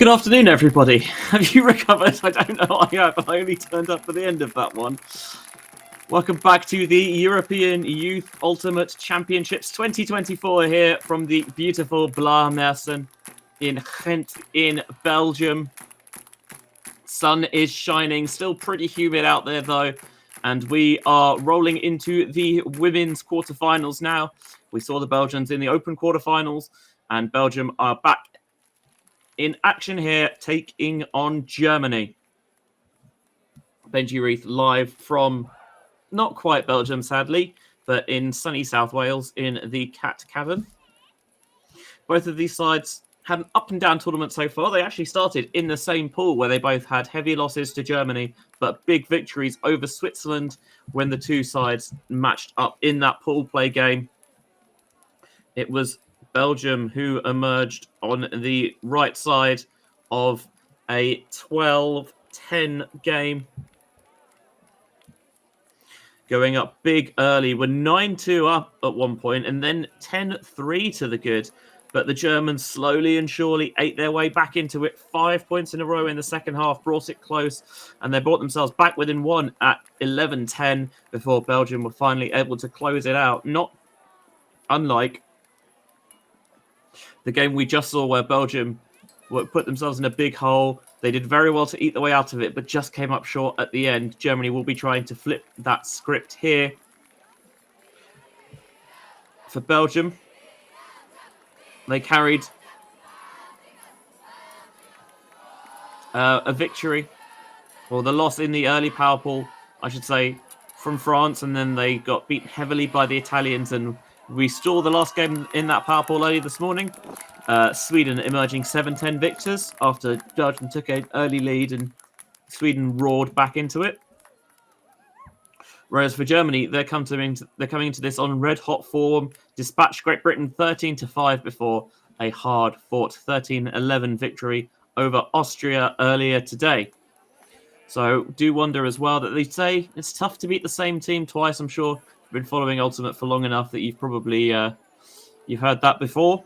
Good afternoon, everybody. Have you recovered? I don't know. I have. I only turned up for the end of that one. Welcome back to the European Youth Ultimate Championships 2024 here from the beautiful Blamersen in Ghent in Belgium. Sun is shining. Still pretty humid out there, though. And we are rolling into the women's quarterfinals now. We saw the Belgians in the open quarterfinals, and Belgium are back in action here, taking on Germany. Benji Reith live from not quite Belgium, sadly, but in sunny South Wales in the Cat Cavern. Both of these sides had an up and down tournament so far. They actually started in the same pool where they both had heavy losses to Germany, but big victories over Switzerland when the two sides matched up in that pool play game. It was Belgium who emerged on the right side of a 12-10 game. Going up big early. We're 9-2 up at one point and then 10-3 to the good. But the Germans slowly and surely ate their way back into it. 5 points in a row in the second half, brought it close. And they brought themselves back within one at 11-10 before Belgium were finally able to close it out. Not unlike the game we just saw where Belgium put themselves in a big hole. They did very well to eat the way out of it, but just came up short at the end. Germany will be trying to flip that script here. For Belgium, they carried a victory, or the loss in the early power pool, I should say, from France, and then they got beaten heavily by the Italians, and we saw the last game in that power pool early this morning. Sweden emerging 7-10 victors after Belgium took an early lead and Sweden roared back into it. Whereas for Germany, they're coming into this on red-hot form, dispatched Great Britain 13-5 before a hard-fought 13-11 victory over Austria earlier today. So do wonder as well that they say it's tough to beat the same team twice. I'm sure you've been following Ultimate for long enough that you've probably you've heard that before.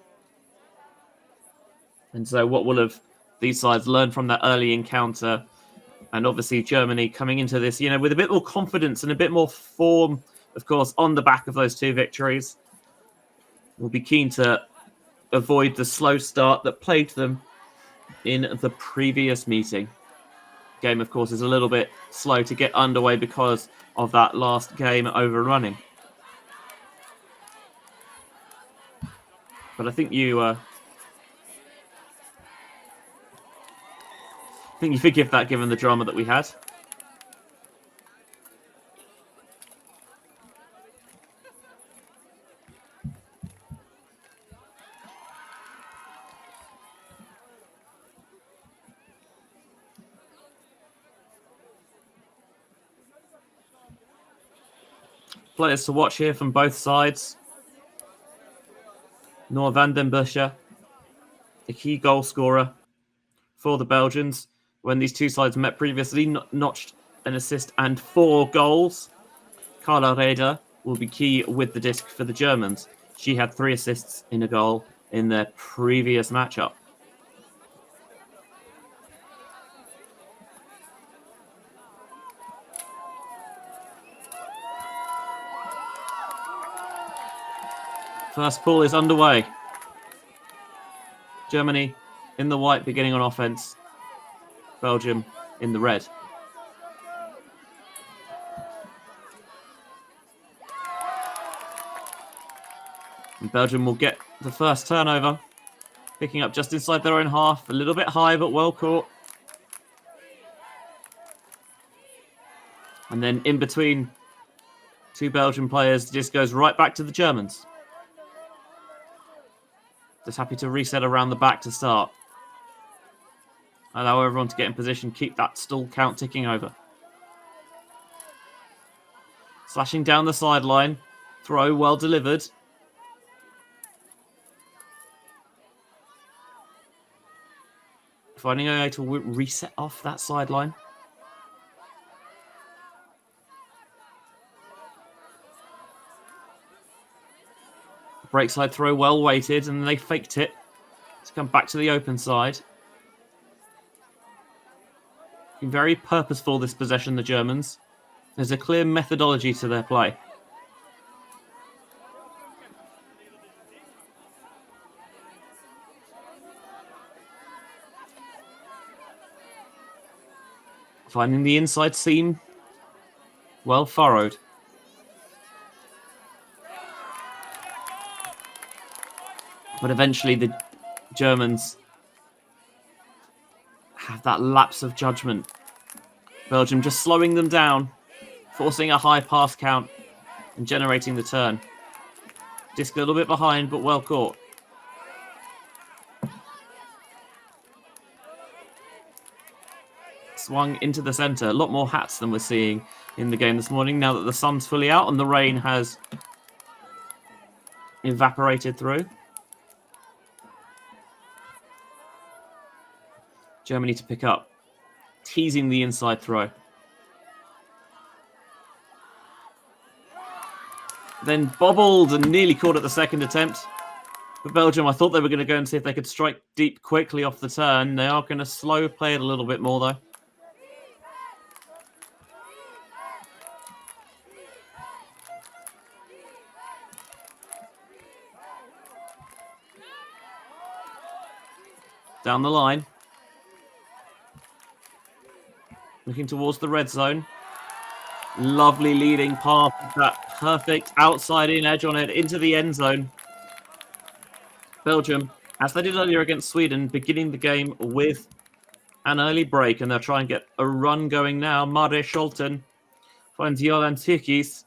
And so what will have these sides learned from that early encounter? And obviously Germany coming into this, with a bit more confidence and a bit more form, of course, on the back of those two victories. Will be keen to avoid the slow start that plagued them in the previous meeting. Game, of course, is a little bit slow to get underway because of that last game overrunning. But I think you forgive that given the drama that we had. Players to watch here from both sides. Noor van den Busche, the key goal scorer for the Belgians. When these two sides met previously, notched an assist and 4 goals. Carla Reda will be key with the disc for the Germans. She had 3 assists in a goal in their previous matchup. First pool is underway. Germany in the white beginning on offense. Belgium in the red. And Belgium will get the first turnover. Picking up just inside their own half. A little bit high, but well caught. And then in between two Belgian players, just goes right back to the Germans. Just happy to reset around the back to start. Allow everyone to get in position, keep that stall count ticking over. Slashing down the sideline. Throw well delivered. Finding a way to reset off that sideline. Break side throw well weighted, and they faked it to come back to the open side. Very purposeful, this possession, the Germans. There's a clear methodology to their play. Finding the inside seam well furrowed. But eventually the Germans have that lapse of judgment. Belgium just slowing them down, forcing a high pass count and generating the turn. Disc a little bit behind, but well caught. Swung into the centre. A lot more hats than we're seeing in the game this morning now that the sun's fully out and the rain has evaporated through. Germany to pick up. Teasing the inside throw. Then bobbled and nearly caught at the second attempt. But Belgium, I thought they were going to go and see if they could strike deep quickly off the turn. They are going to slow play it a little bit more, though. Down the line. Looking towards the red zone. Lovely leading pass. That perfect outside in edge on it into the end zone. Belgium, as they did earlier against Sweden, beginning the game with an early break, and they'll try and get a run going now. Mare Scholten finds Johan Tirkies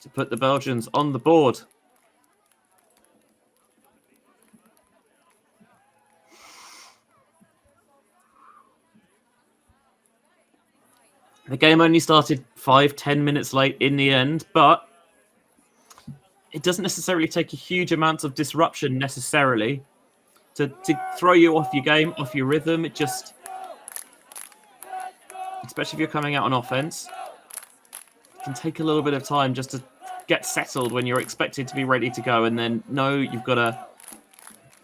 to put the Belgians on the board. The game only started 5-10 minutes late in the end, but it doesn't necessarily take a huge amount of disruption necessarily to throw you off your game, off your rhythm. It just, especially if you're coming out on offense, it can take a little bit of time just to get settled when you're expected to be ready to go. And then, no, you've got to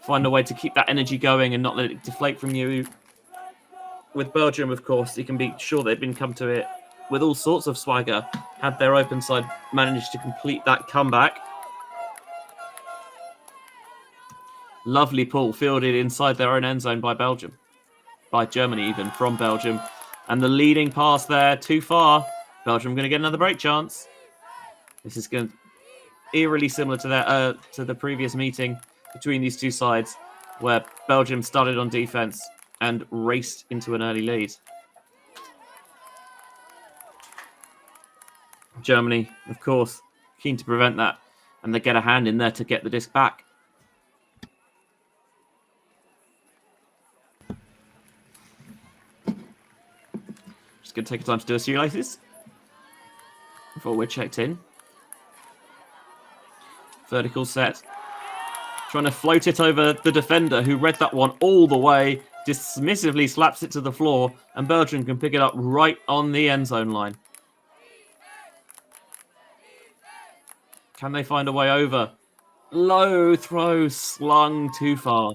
find a way to keep that energy going and not let it deflate from you. With Belgium, of course, you can be sure they've been come to it with all sorts of swagger. Had their open side managed to complete that comeback. Lovely pull, fielded inside their own end zone by Belgium. By Germany, even, from Belgium. And the leading pass there, too far. Belgium going to get another break chance. This is going to eerily similar to the previous meeting between these two sides, where Belgium started on defense and raced into an early lead. Germany, of course, keen to prevent that, and they get a hand in there to get the disc back. Just going to take a time to do a serializes before we're checked in. Vertical set. Trying to float it over the defender who read that one all the way, dismissively slaps it to the floor, and Belgium can pick it up right on the end zone line. Can they find a way over? Low throw, slung too far.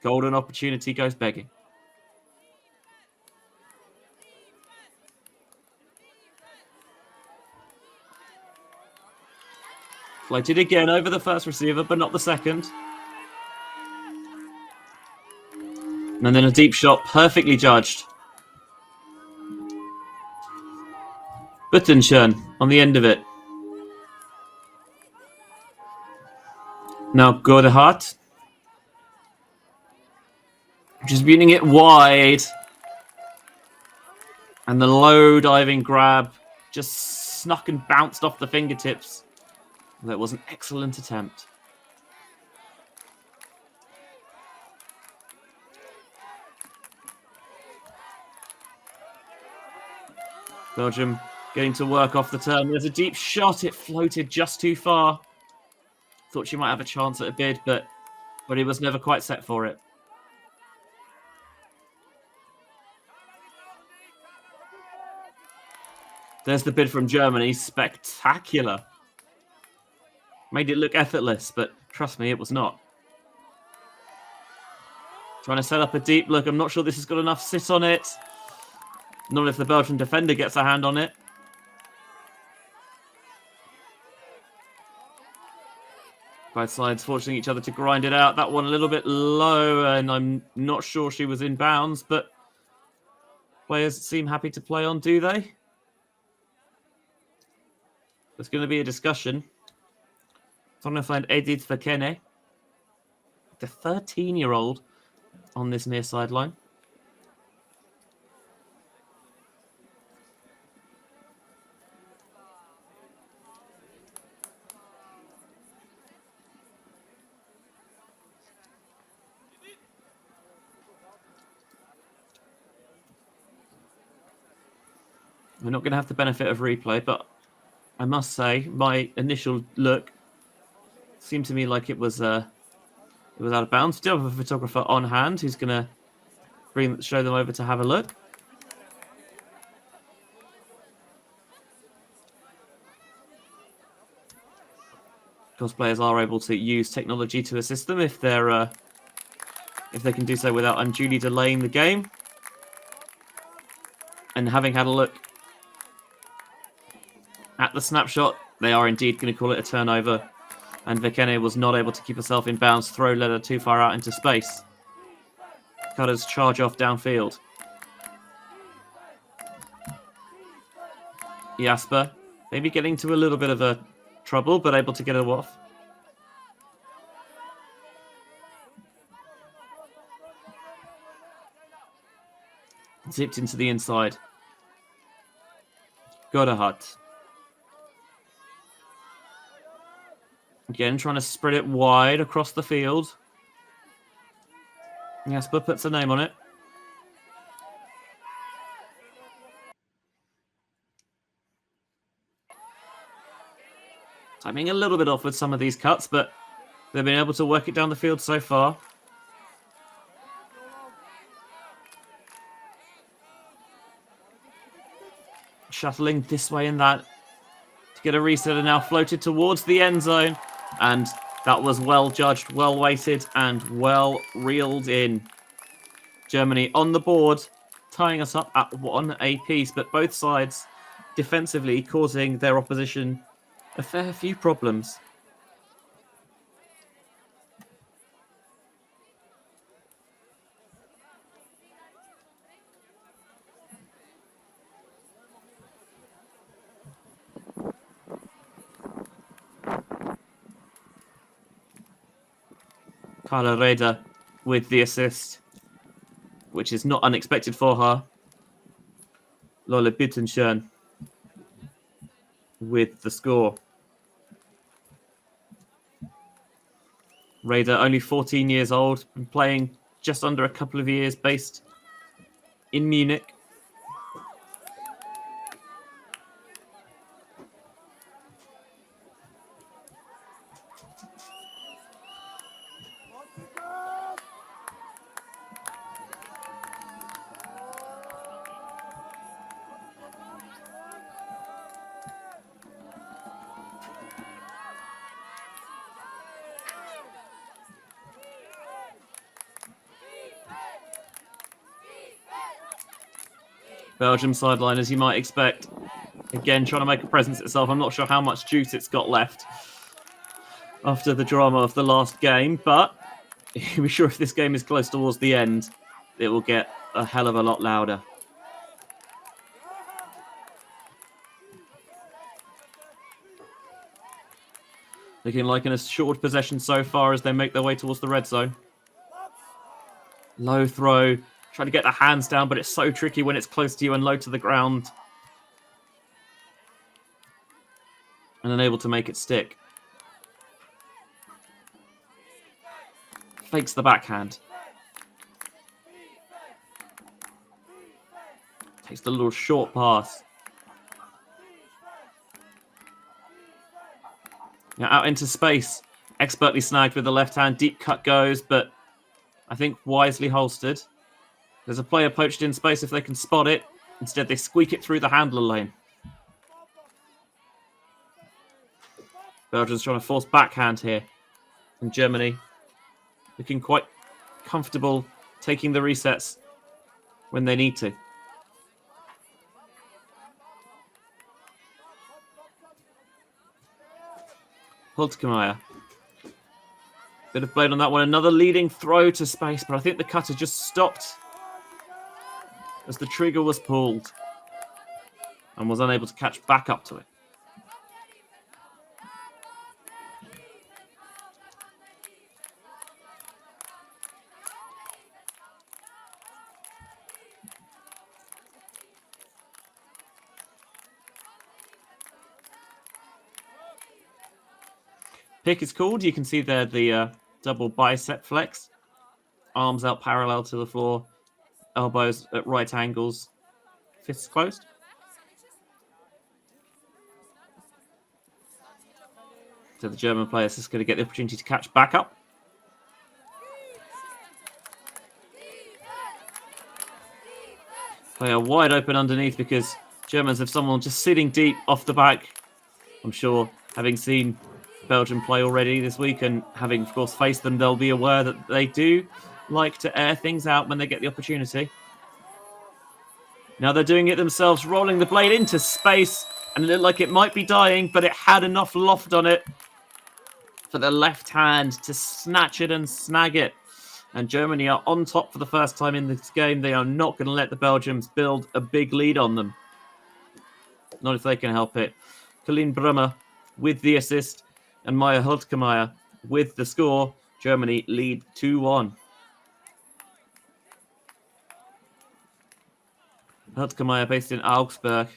Golden opportunity goes begging. Floated again over the first receiver, but not the second. And then a deep shot, perfectly judged. Buttenschön on the end of it. Now Godehart. Just beating it wide. And the low diving grab just snuck and bounced off the fingertips. That was an excellent attempt. Belgium getting to work off the turn. There's a deep shot. It floated just too far. Thought she might have a chance at a bid, but he was never quite set for it. There's the bid from Germany. Spectacular. Made it look effortless, but trust me, it was not. Trying to set up a deep look. I'm not sure this has got enough sit on it. Not if the Belgian defender gets a hand on it. Both sides forcing each other to grind it out. That one a little bit low, and I'm not sure she was in bounds, but players seem happy to play on, do they? There's going to be a discussion. I'm going to find Edith Verkene, the 13-year-old, on this near sideline. We're not going to have the benefit of replay, but I must say my initial look seemed to me like it was out of bounds. Still have a photographer on hand who's going to show them over to have a look. Of course, players are able to use technology to assist them if they can do so without unduly delaying the game. And having had a look at the snapshot, they are indeed going to call it a turnover. And Verkene was not able to keep herself in bounds. Throw led her too far out into space. Cutters charge off downfield. Jasper maybe getting to a little bit of a trouble, but able to get her off. Zipped into the inside. Godehut. Again, trying to spread it wide across the field. Jasper puts a name on it. Timing a little bit off with some of these cuts, but they've been able to work it down the field so far. Shuttling this way and that to get a reset, and now floated towards the end zone. And that was well judged, well weighted, and well reeled in. Germany on the board, tying us up at 1 apiece, but both sides defensively causing their opposition a fair few problems. Carla Reda with the assist, which is not unexpected for her. Lola Bittenschön with the score. Reda, only 14 years old, been playing just under a couple of years, based in Munich. Belgium sideline, as you might expect. Again, trying to make a presence itself. I'm not sure how much juice it's got left after the drama of the last game, but I'm sure if this game is close towards the end, it will get a hell of a lot louder. Looking like an assured possession so far as they make their way towards the red zone. Low throw. Trying to get the hands down, but it's so tricky when it's close to you and low to the ground. And unable to make it stick. Fakes the backhand. Takes the little short pass. Now out into space. Expertly snagged with the left hand. Deep cut goes, but I think wisely holstered. There's a player poached in space if they can spot it. Instead, they squeak it through the handler lane. Belgium's trying to force backhand here. And Germany looking quite comfortable taking the resets when they need to. Hultgemeier. Bit of blade on that one. Another leading throw to space, but I think the cutter just stopped as the trigger was pulled and was unable to catch back up to it. Pick is called. You can see there the double bicep flex. Arms out parallel to the floor. Elbows at right angles. Fists closed. So the German player is just going to get the opportunity to catch back up. They are wide open underneath because Germans have someone just sitting deep off the back. I'm sure, having seen Belgium play already this week and having, of course, faced them, they'll be aware that they do like to air things out when they get the opportunity. Now they're doing it themselves, rolling the blade into space, and it looked like it might be dying, but it had enough loft on it for the left hand to snatch it and snag it. And Germany are on top for the first time in this game. They are not going to let the Belgians build a big lead on them. Not if they can help it. Colleen Brummer with the assist and Maya Hultgemeier with the score. Germany lead 2-1. Hultgemeier based in Augsburg.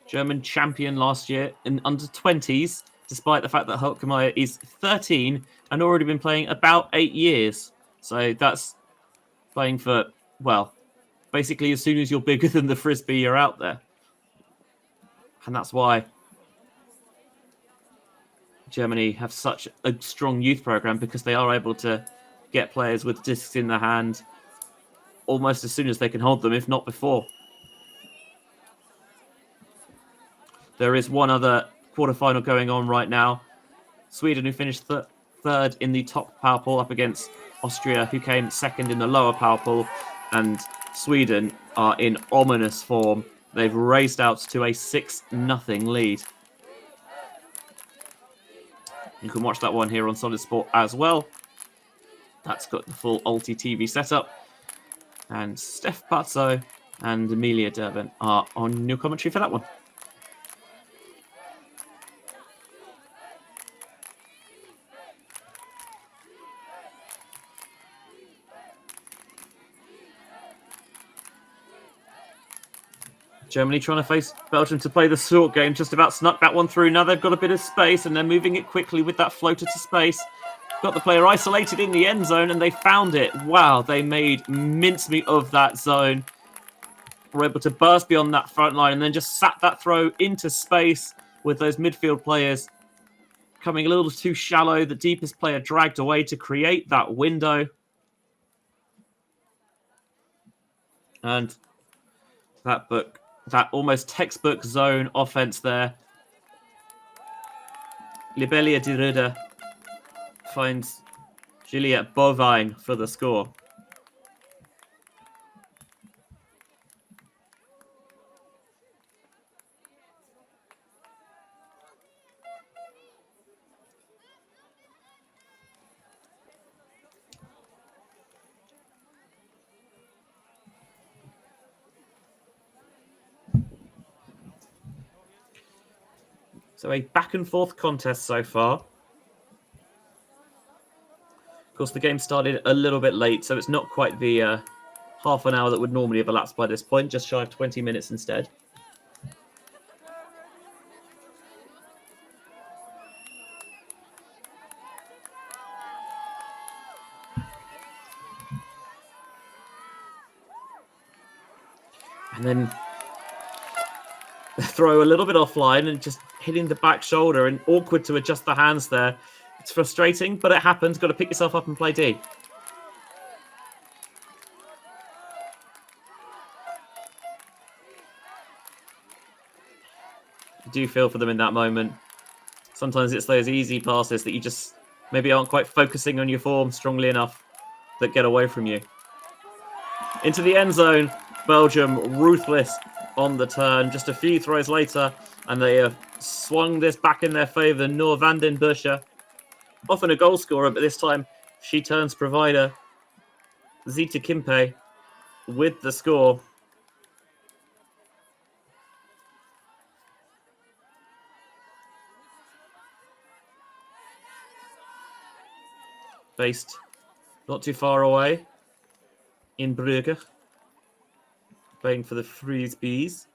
German champion last year in under 20s, despite the fact that Hultgemeier is 13 and already been playing about 8 years. So that's playing for, well, basically as soon as you're bigger than the Frisbee, you're out there. And that's why Germany have such a strong youth program, because they are able to get players with discs in their hand almost as soon as they can hold them, if not before. There is one other quarterfinal going on right now. Sweden, who finished third in the top power pool, up against Austria, who came second in the lower power pool. And Sweden are in ominous form. They've raced out to a 6-0 lead. You can watch that one here on Solid Sport as well. That's got the full Ulti TV setup. And Steph Pazzo and Emilia Durbin are on new commentary for that one. Germany trying to face Belgium to play the short game. Just about snuck that one through. Now they've got a bit of space and they're moving it quickly with that floater to space. Got the player isolated in the end zone and they found it. Wow, they made mincemeat of that zone. Were able to burst beyond that front line and then just sat that throw into space with those midfield players coming a little too shallow. The deepest player dragged away to create that window. And that almost textbook zone offense there. Libelia de Rudder finds Juliette Bovine for the score. So a back and forth contest so far. Of course, the game started a little bit late, so it's not quite the half an hour that would normally have elapsed by this point, just shy of 20 minutes instead. And then the throw a little bit offline and just hitting the back shoulder, and awkward to adjust the hands there. It's frustrating, but it happens. Got to pick yourself up and play D. You do feel for them in that moment. Sometimes it's those easy passes that you just maybe aren't quite focusing on your form strongly enough. that get away from you. Into the end zone, Belgium ruthless on the turn. Just a few throws later, and they have swung this back in their favour. Noor van den Busche, often a goal scorer, but this time she turns provider. Zita Kimpe with the score. Based not too far away in Brugge, playing for the Frisbees.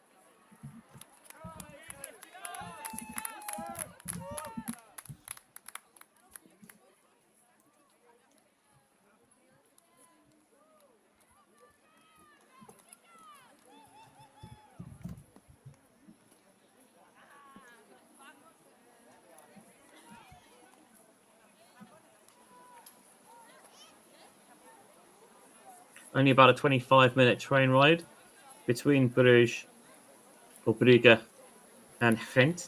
Only about a 25-minute train ride between Bruges or Brugge and Ghent.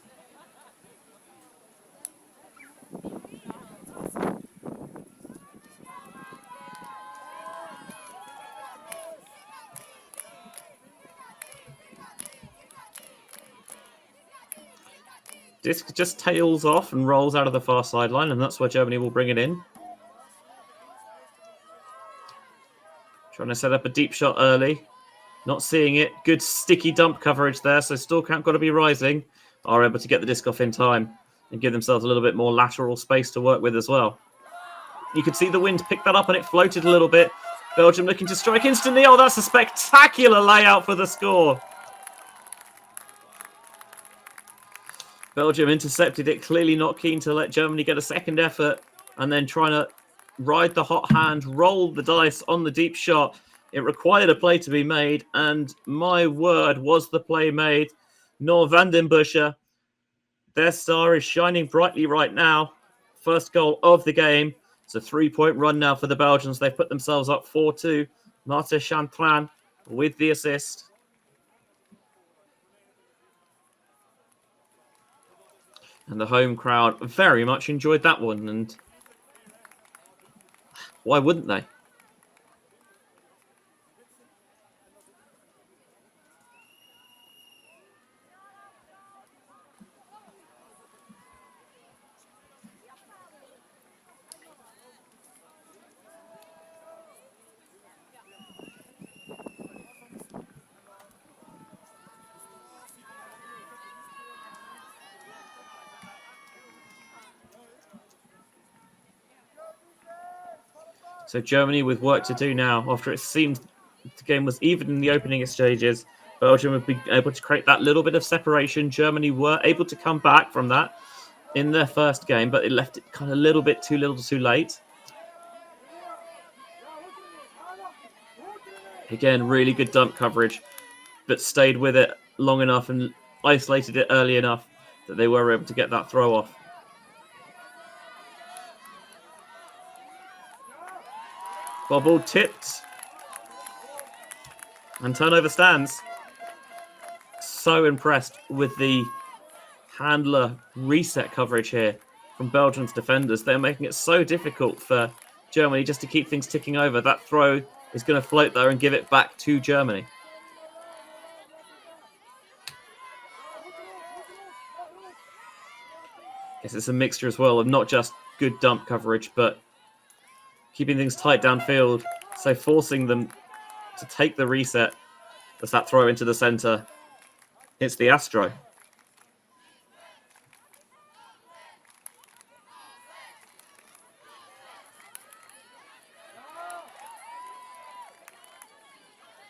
Disc just tails off and rolls out of the far sideline, and that's where Germany will bring it in. Trying to set up a deep shot early. Not seeing it. Good sticky dump coverage there, so Stallkamp got to be rising. Are able to get the disc off in time and give themselves a little bit more lateral space to work with as well. You could see the wind pick that up and it floated a little bit. Belgium looking to strike instantly. Oh, that's a spectacular layout for the score. Belgium intercepted it, clearly not keen to let Germany get a second effort, and then trying to ride the hot hand, roll the dice on the deep shot. It required a play to be made, and my word, was the play made. Noor van den Busche, their star, is shining brightly right now. First goal of the game. It's a 3-point run now for the Belgians. They've put themselves up 4-2. Marta Chantran with the assist. And the home crowd very much enjoyed that one, and why wouldn't they? So Germany with work to do now. After it seemed the game was even in the opening stages, Belgium would be able to create that little bit of separation. Germany were able to come back from that in their first game, but it left it kind of a little bit too little too late. Again, really good dump coverage, but stayed with it long enough and isolated it early enough that they were able to get that throw off. Bobble tipped. And turnover stands. So impressed with the handler reset coverage here from Belgium's defenders. They're making it so difficult for Germany just to keep things ticking over. That throw is going to float there and give it back to Germany. Yes, it's a mixture as well of not just good dump coverage, but keeping things tight downfield, so forcing them to take the reset as that throw into the centre. It's the Astro.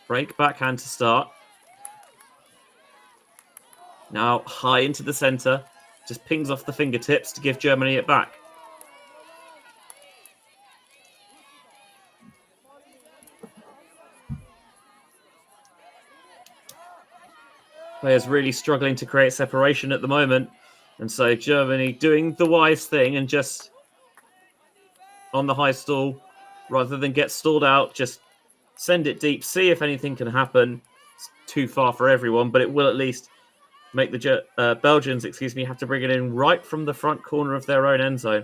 Break backhand to start. Now high into the centre, just pings off the fingertips to give Germany it back. Players really struggling to create separation at the moment. And so Germany doing the wise thing and just on the high stall, rather than get stalled out, just send it deep, see if anything can happen. It's too far for everyone, but it will at least make the Belgians, have to bring it in right from the front corner of their own end zone.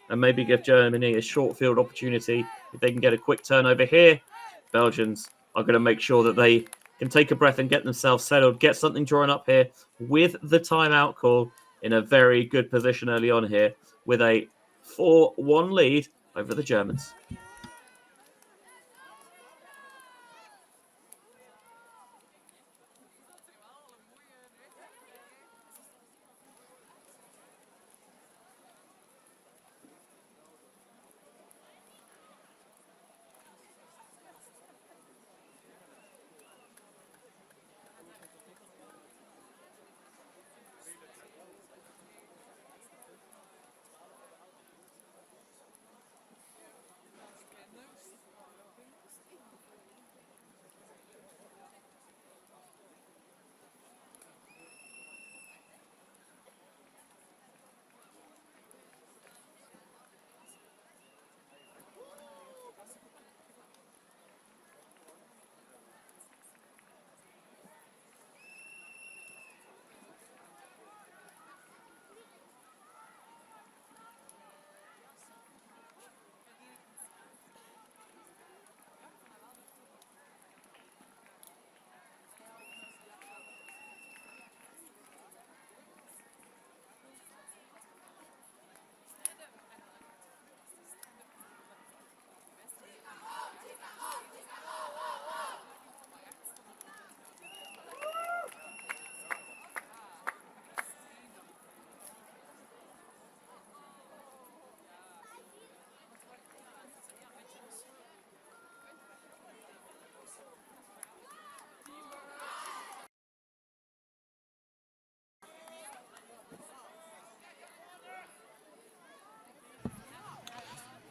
and maybe give Germany a short field opportunity. If they can get a quick turnover here, Belgians are going to make sure that they can take a breath and get themselves settled, get something drawn up here with the timeout call in a very good position early on here with a 4-1 lead over the Germans.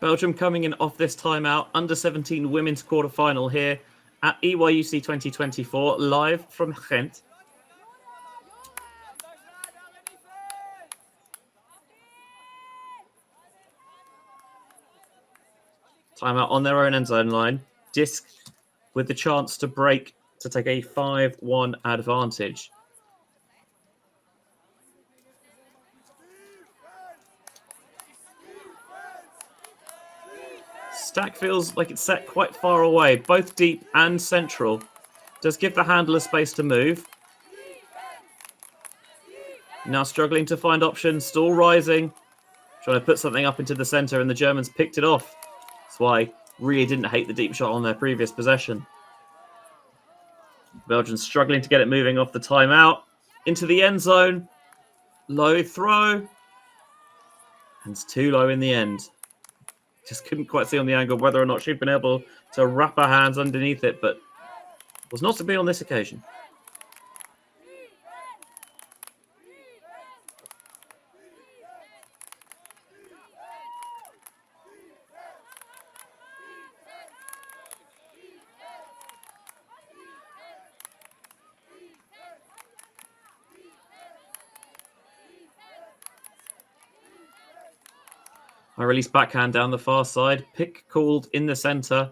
Belgium coming in off this timeout, under-17 women's quarterfinal here at EYUC 2024, live from Ghent. Timeout on their own end zone line. Disc with the chance to break to take a 5-1 advantage. Stack feels like it's set quite far away, both deep and central. Does give the handler space to move. Now struggling to find options, still rising. Trying to put something up into the centre, and the Germans picked it off. That's why I really didn't hate the deep shot on their previous possession. Belgians struggling to get it moving off the timeout. Into the end zone. Low throw. And it's too low in the end. Just couldn't quite see on the angle whether or not she'd been able to wrap her hands underneath it, but was not to be on this occasion. I released backhand down the far side. Pick called in the centre.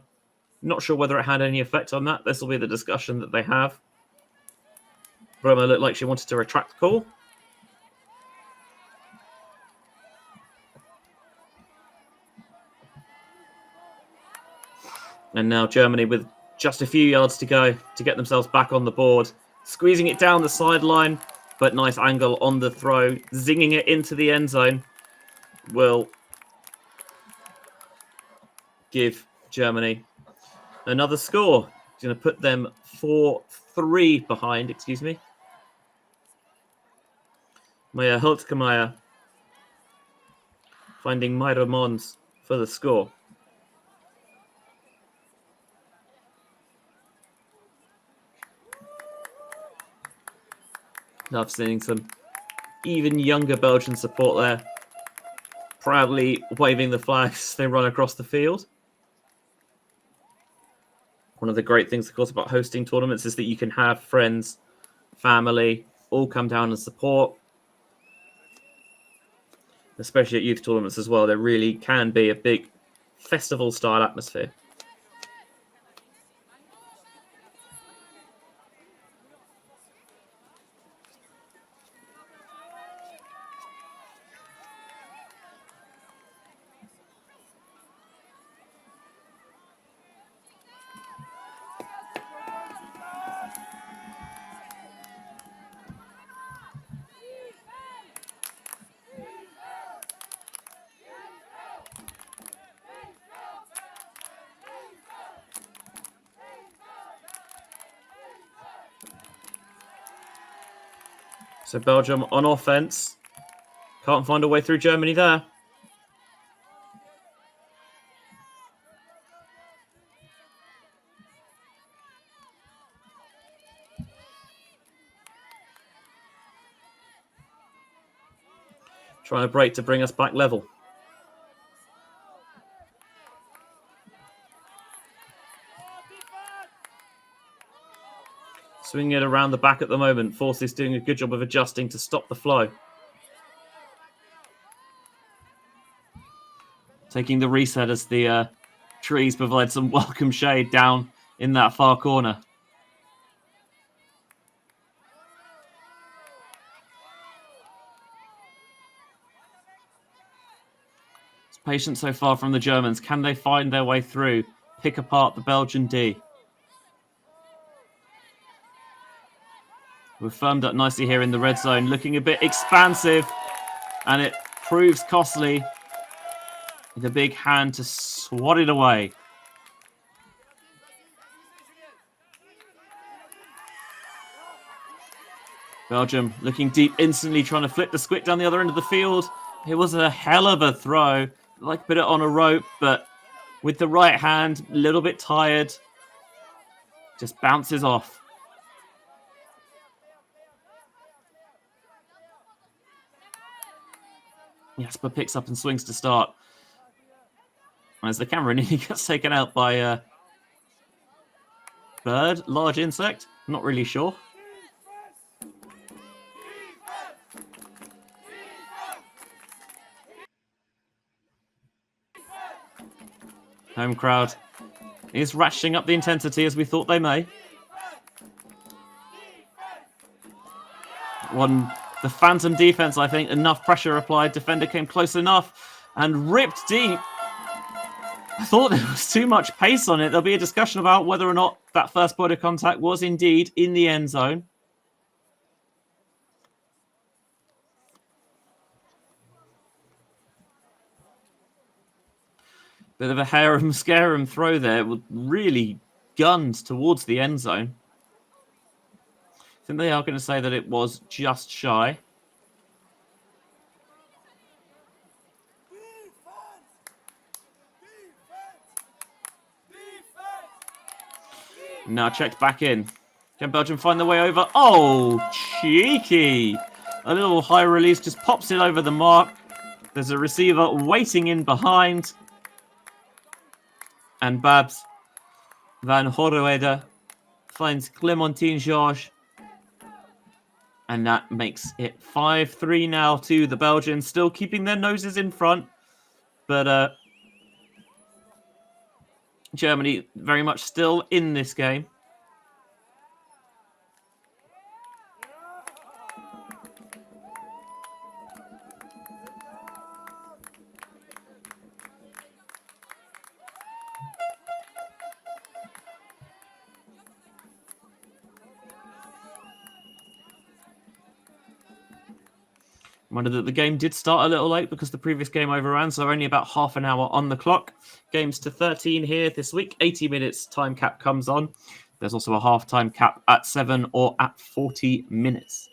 Not sure whether it had any effect on that. This will be the discussion that they have. Roma looked like she wanted to retract the call. And now Germany with just a few yards to go to get themselves back on the board. Squeezing it down the sideline, but nice angle on the throw. Zinging it into the end zone will give Germany another score. It's going to put them 4-3 behind, excuse me. Maya Holtzkemeyer finding Mayra Mons for the score. Love seeing some even younger Belgian support there. Proudly waving the flags they run across the field. One of the great things, of course, about hosting tournaments is that you can have friends, family, all come down and support. Especially at youth tournaments as well. There really can be a big festival-style atmosphere. So Belgium on offense. Can't find a way through Germany there. Trying to break to bring us back level. Swinging it around the back at the moment. Forces doing a good job of adjusting to stop the flow. Taking the reset as the trees provide some welcome shade down in that far corner. It's patient so far from the Germans. Can they find their way through? Pick apart the Belgian D. We're firmed up nicely here in the red zone, looking a bit expansive, and it proves costly. With a big hand to swat it away. Belgium looking deep instantly, trying to flip the squick down the other end of the field. It was a hell of a throw. Like put it on a rope, but with the right hand, a little bit tired. Just bounces off. Jasper picks up and swings to start. As the camera nearly gets taken out by a bird, large insect. Not really sure. Home crowd is ratcheting up the intensity as we thought they may. The phantom defense, I think, enough pressure applied. Defender came close enough and ripped deep. I thought there was too much pace on it. There'll be a discussion about whether or not that first point of contact was indeed in the end zone. Bit of a harem scarum throw there, with really gunned towards the end zone. I think they are going to say that it was just shy. Now checked back in. Can Belgium find their way over? Oh, cheeky. A little high release just pops it over the mark. There's a receiver waiting in behind. And Babs Van Horwede finds Clementine Georges. And that makes it 5-3 now to the Belgians. Still keeping their noses in front. But Germany very much still in this game. Reminder that the game did start a little late because the previous game overran, so only about half an hour on the clock. Games to 13 here this week. 80 minutes time cap comes on. There's also a half-time cap at 7 or at 40 minutes.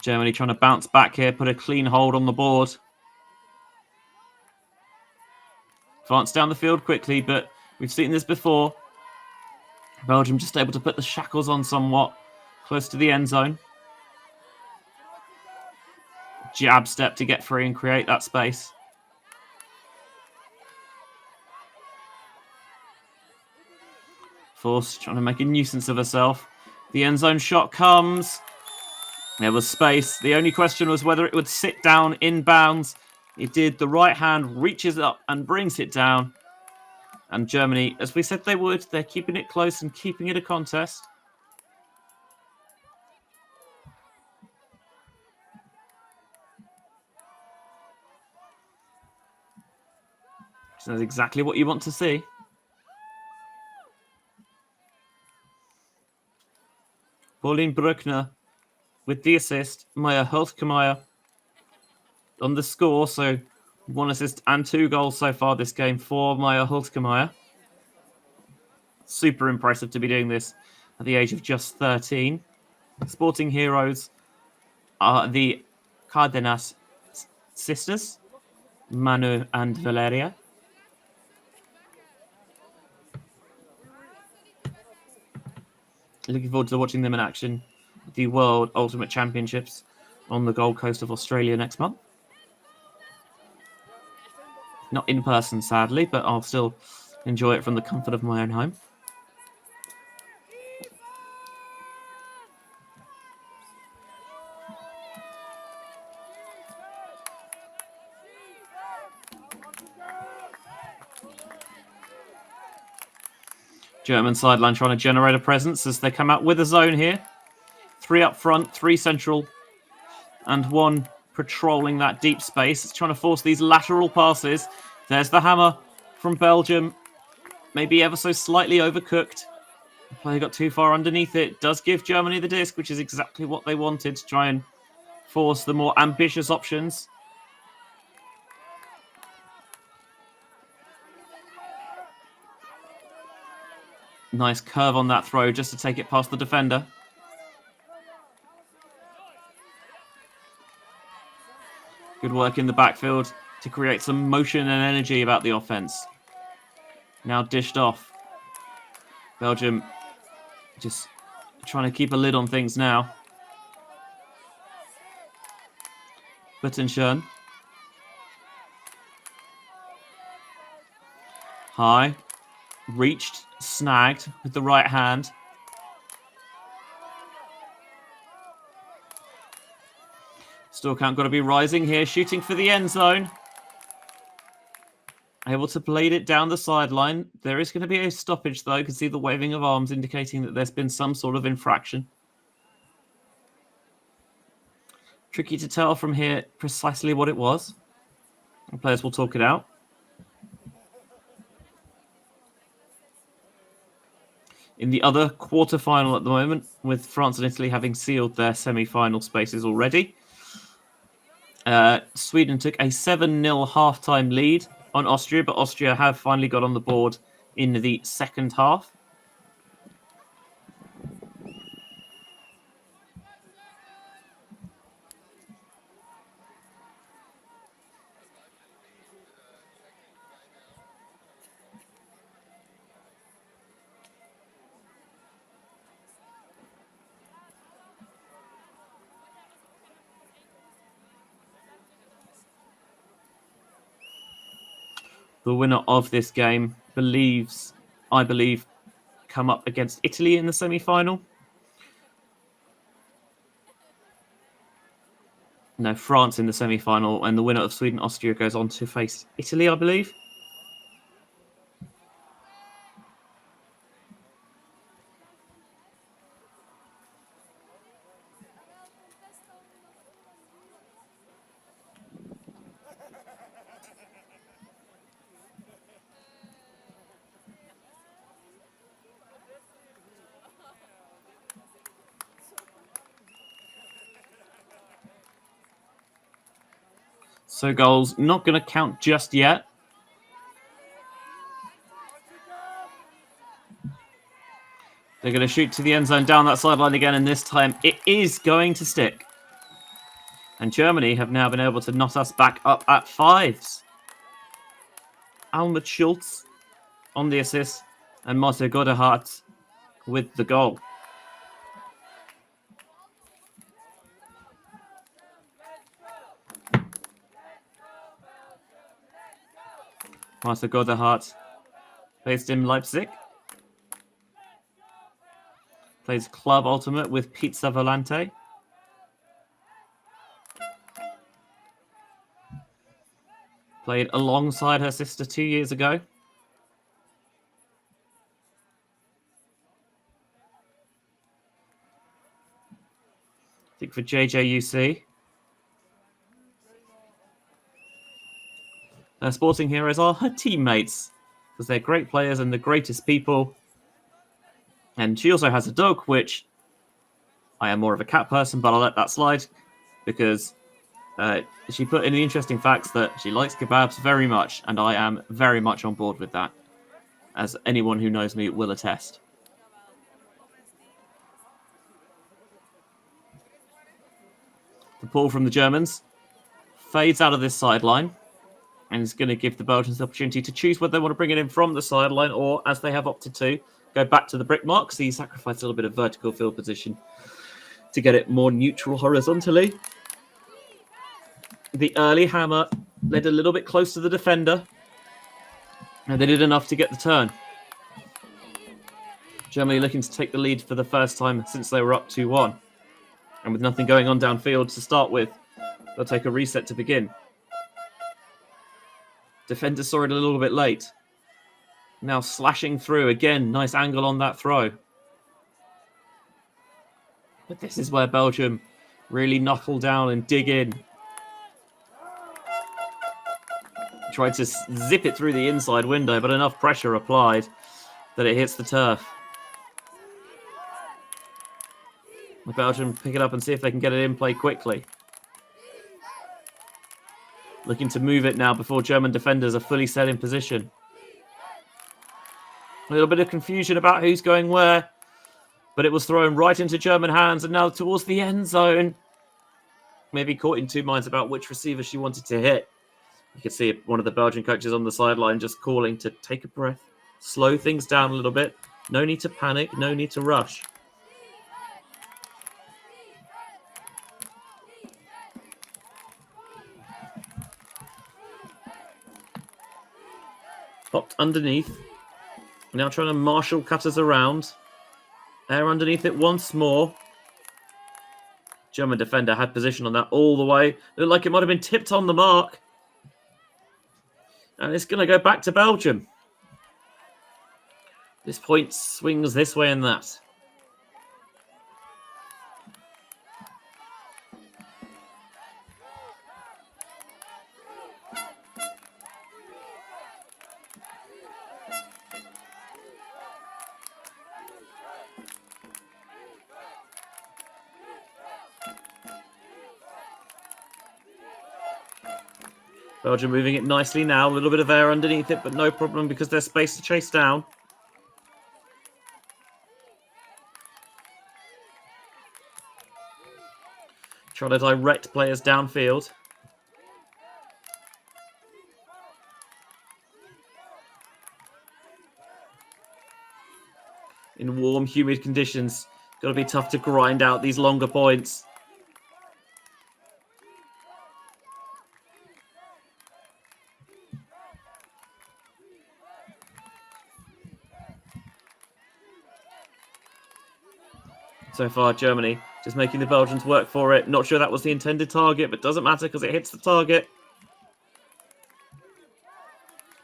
Germany trying to bounce back here, put a clean hold on the board. Advance down the field quickly, but we've seen this before. Belgium just able to put the shackles on somewhat, close to the end zone. Jab step to get free and create that space. Force trying to make a nuisance of herself. The end zone shot comes. There was space. The only question was whether it would sit down in bounds. It did. The right hand reaches up and brings it down. And Germany, as we said they would, they're keeping it close and keeping it a contest. That's exactly what you want to see. Pauline Bruckner with the assist. Maya Hultgemeier on the score. So 1 assist and 2 goals so far this game for Maya Hultgemeier. Super impressive to be doing this at the age of just 13. Sporting heroes are the Cardenas sisters, Manu and Valeria. Looking forward to watching them in action at the World Ultimate Championships on the Gold Coast of Australia next month. Not in person, sadly, but I'll still enjoy it from the comfort of my own home. German sideline trying to generate a presence as they come out with a zone here. 3 up front, 3 central, and 1 patrolling that deep space. It's trying to force these lateral passes. There's the hammer from Belgium. Maybe ever so slightly overcooked. The player got too far underneath it. Does give Germany the disc, which is exactly what they wanted to try and force the more ambitious options. Nice curve on that throw just to take it past the defender. Good work in the backfield to create some motion and energy about the offense. Now dished off. Belgium just trying to keep a lid on things now. Buttenschön. High. Reached. Snagged with the right hand. Still count got to be rising here. Shooting for the end zone. Able to blade it down the sideline. There is going to be a stoppage, though. You can see the waving of arms indicating that there's been some sort of infraction. Tricky to tell from here precisely what it was. The players will talk it out. In the other quarter-final at the moment, with France and Italy having sealed their semi-final spaces already. Sweden took a 7-0 half-time lead on Austria, but Austria have finally got on the board in the second half. The winner of this game I believe, come up against Italy in the semi-final. No, France in the semi-final, and the winner of Sweden-Austria goes on to face Italy, I believe. So goals not going to count just yet. They're going to shoot to the end zone down that sideline again, and this time it is going to stick. And Germany have now been able to knot us back up at 5s. Almut Schulz on the assist, and Marta Godehart with the goal. Marta Godehart, based in Leipzig. Plays Club Ultimate with Pizza Volante. Played alongside her sister 2 years ago. I think for JJUC. Her sporting heroes are her teammates, because they're great players and the greatest people. And she also has a dog, which I am more of a cat person, but I'll let that slide, because she put in the interesting facts that she likes kebabs very much, and I am very much on board with that, as anyone who knows me will attest. The ball from the Germans fades out of this sideline, and is going to give the Belgians the opportunity to choose whether they want to bring it in from the sideline, or, as they have opted to, go back to the brick mark. So you sacrifice a little bit of vertical field position to get it more neutral horizontally. The early hammer led a little bit close to the defender, and they did enough to get the turn. Germany looking to take the lead for the first time since they were up 2-1. And with nothing going on downfield to start with, they'll take a reset to begin. Defender saw it a little bit late. Now slashing through. Again, nice angle on that throw. But this is where Belgium really knuckle down and dig in. Tried to zip it through the inside window, but enough pressure applied that it hits the turf. The Belgium pick it up and see if they can get it in play quickly. Looking to move it now before German defenders are fully set in position. A little bit of confusion about who's going where, but it was thrown right into German hands and now towards the end zone. Maybe caught in two minds about which receiver she wanted to hit. You could see one of the Belgian coaches on the sideline just calling to take a breath, slow things down a little bit. No need to panic, no need to rush. Popped underneath. Now trying to marshal cutters around. Air underneath it once more. German defender had position on that all the way. Looked like it might have been tipped on the mark. And it's going to go back to Belgium. This point swings this way and that. Belgium moving it nicely now. A little bit of air underneath it, but no problem because there's space to chase down. Trying to direct players downfield. In warm, humid conditions, got to be tough to grind out these longer points. So far, Germany just making the Belgians work for it. Not sure that was the intended target, but doesn't matter because it hits the target.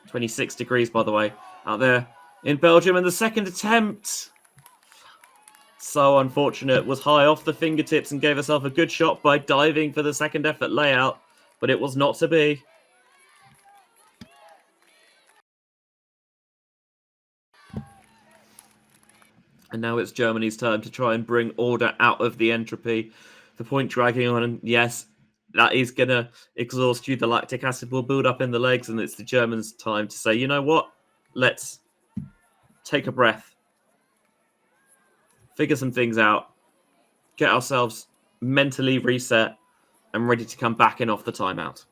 26 degrees, by the way, out there in Belgium. And the second attempt, so unfortunate, was high off the fingertips and gave herself a good shot by diving for the second effort layout, but it was not to be. And now it's Germany's turn to try and bring order out of the entropy. The point dragging on, and yes, that is going to exhaust you. The lactic acid will build up in the legs, and it's the Germans' time to say, you know what? Let's take a breath. Figure some things out. Get ourselves mentally reset and ready to come back in off the timeout.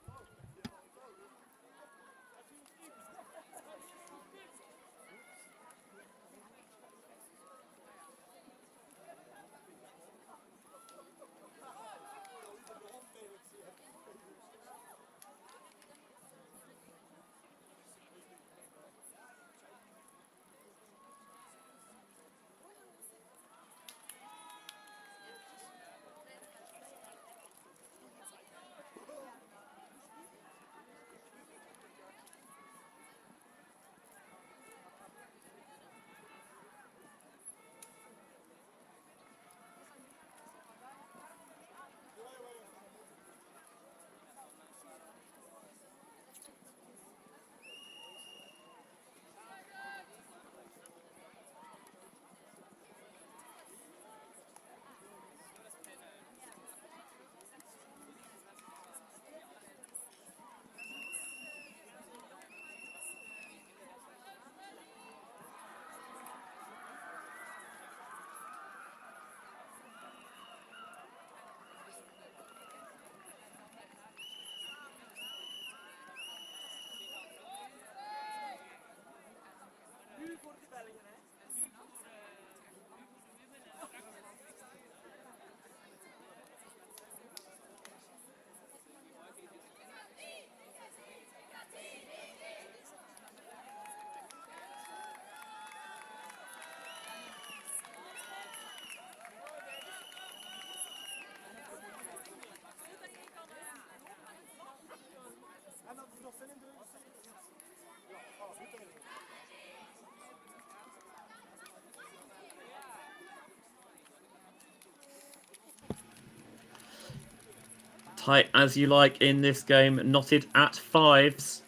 Tight as you like in this game, knotted at fives.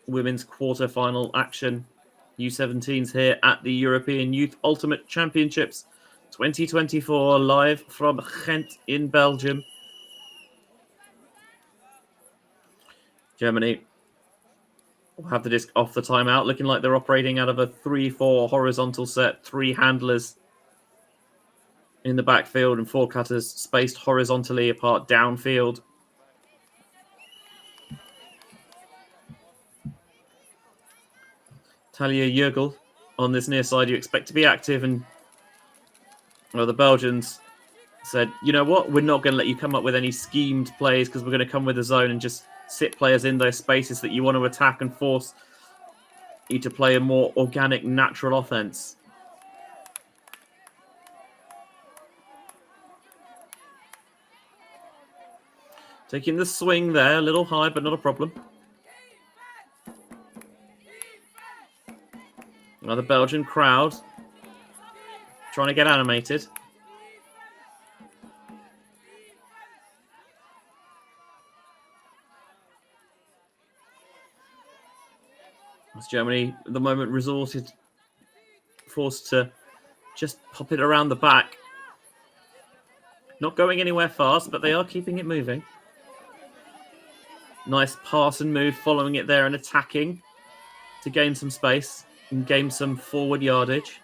Women's quarter-final action. U17s here at the European Youth Ultimate Championships 2024, live from Ghent in Belgium. Germany will have the disc off the timeout, looking like they're operating out of a 3-4 horizontal set, 3 handlers in the backfield and 4 cutters spaced horizontally apart downfield. Talia Jurgel on this near side, you expect to be active, and well, the Belgians said, you know what, we're not going to let you come up with any schemed plays because we're going to come with a zone and just sit players in those spaces that you want to attack and force you to play a more organic, natural offense. Taking the swing there, a little high, but not a problem. Now the Belgian crowd trying to get animated. As Germany, at the moment, forced to just pop it around the back. Not going anywhere fast, but they are keeping it moving. Nice pass and move, following it there and attacking to gain some space and gain some forward yardage.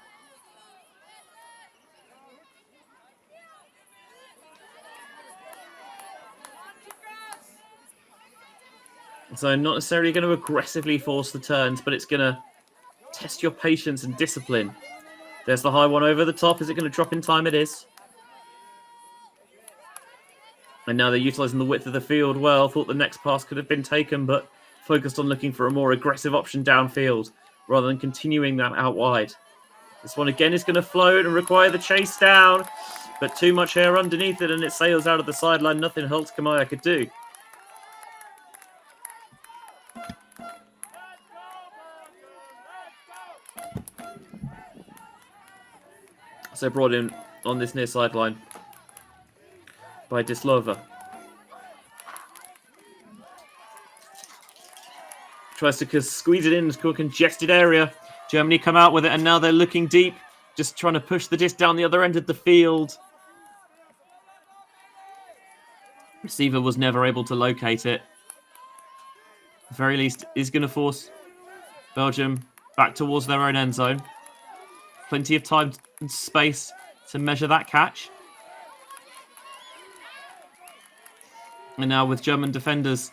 So not necessarily going to aggressively force the turns, but it's going to test your patience and discipline. There's the high one over the top. Is it going to drop in time? It is. And now they're utilising the width of the field well. Thought the next pass could have been taken, but focused on looking for a more aggressive option downfield rather than continuing that out wide. This one again is going to float and require the chase down, but too much air underneath it and it sails out of the sideline. Nothing Holtz Kamaya could do. So brought in on this near sideline by Dislova. Tries to squeeze it into a congested area. Germany come out with it, and now they're looking deep, just trying to push the disc down the other end of the field. Receiver was never able to locate it. At the very least, is going to force Belgium back towards their own end zone. Plenty of time and space to measure that catch. And now with German defenders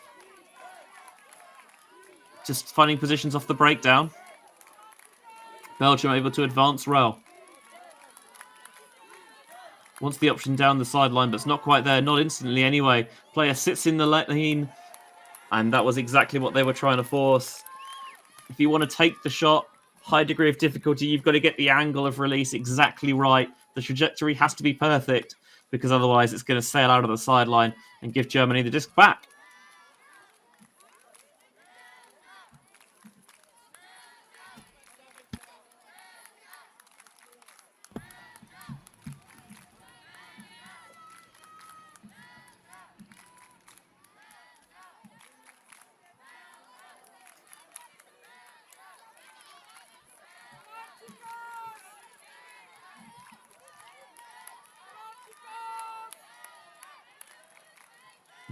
just finding positions off the breakdown, Belgium able to advance well. Wants the option down the sideline, but it's not quite there. Not instantly anyway. Player sits in the lane, and that was exactly what they were trying to force. If you want to take the shot, high degree of difficulty, you've got to get the angle of release exactly right. The trajectory has to be perfect, because otherwise it's going to sail out of the sideline and give Germany the disc back.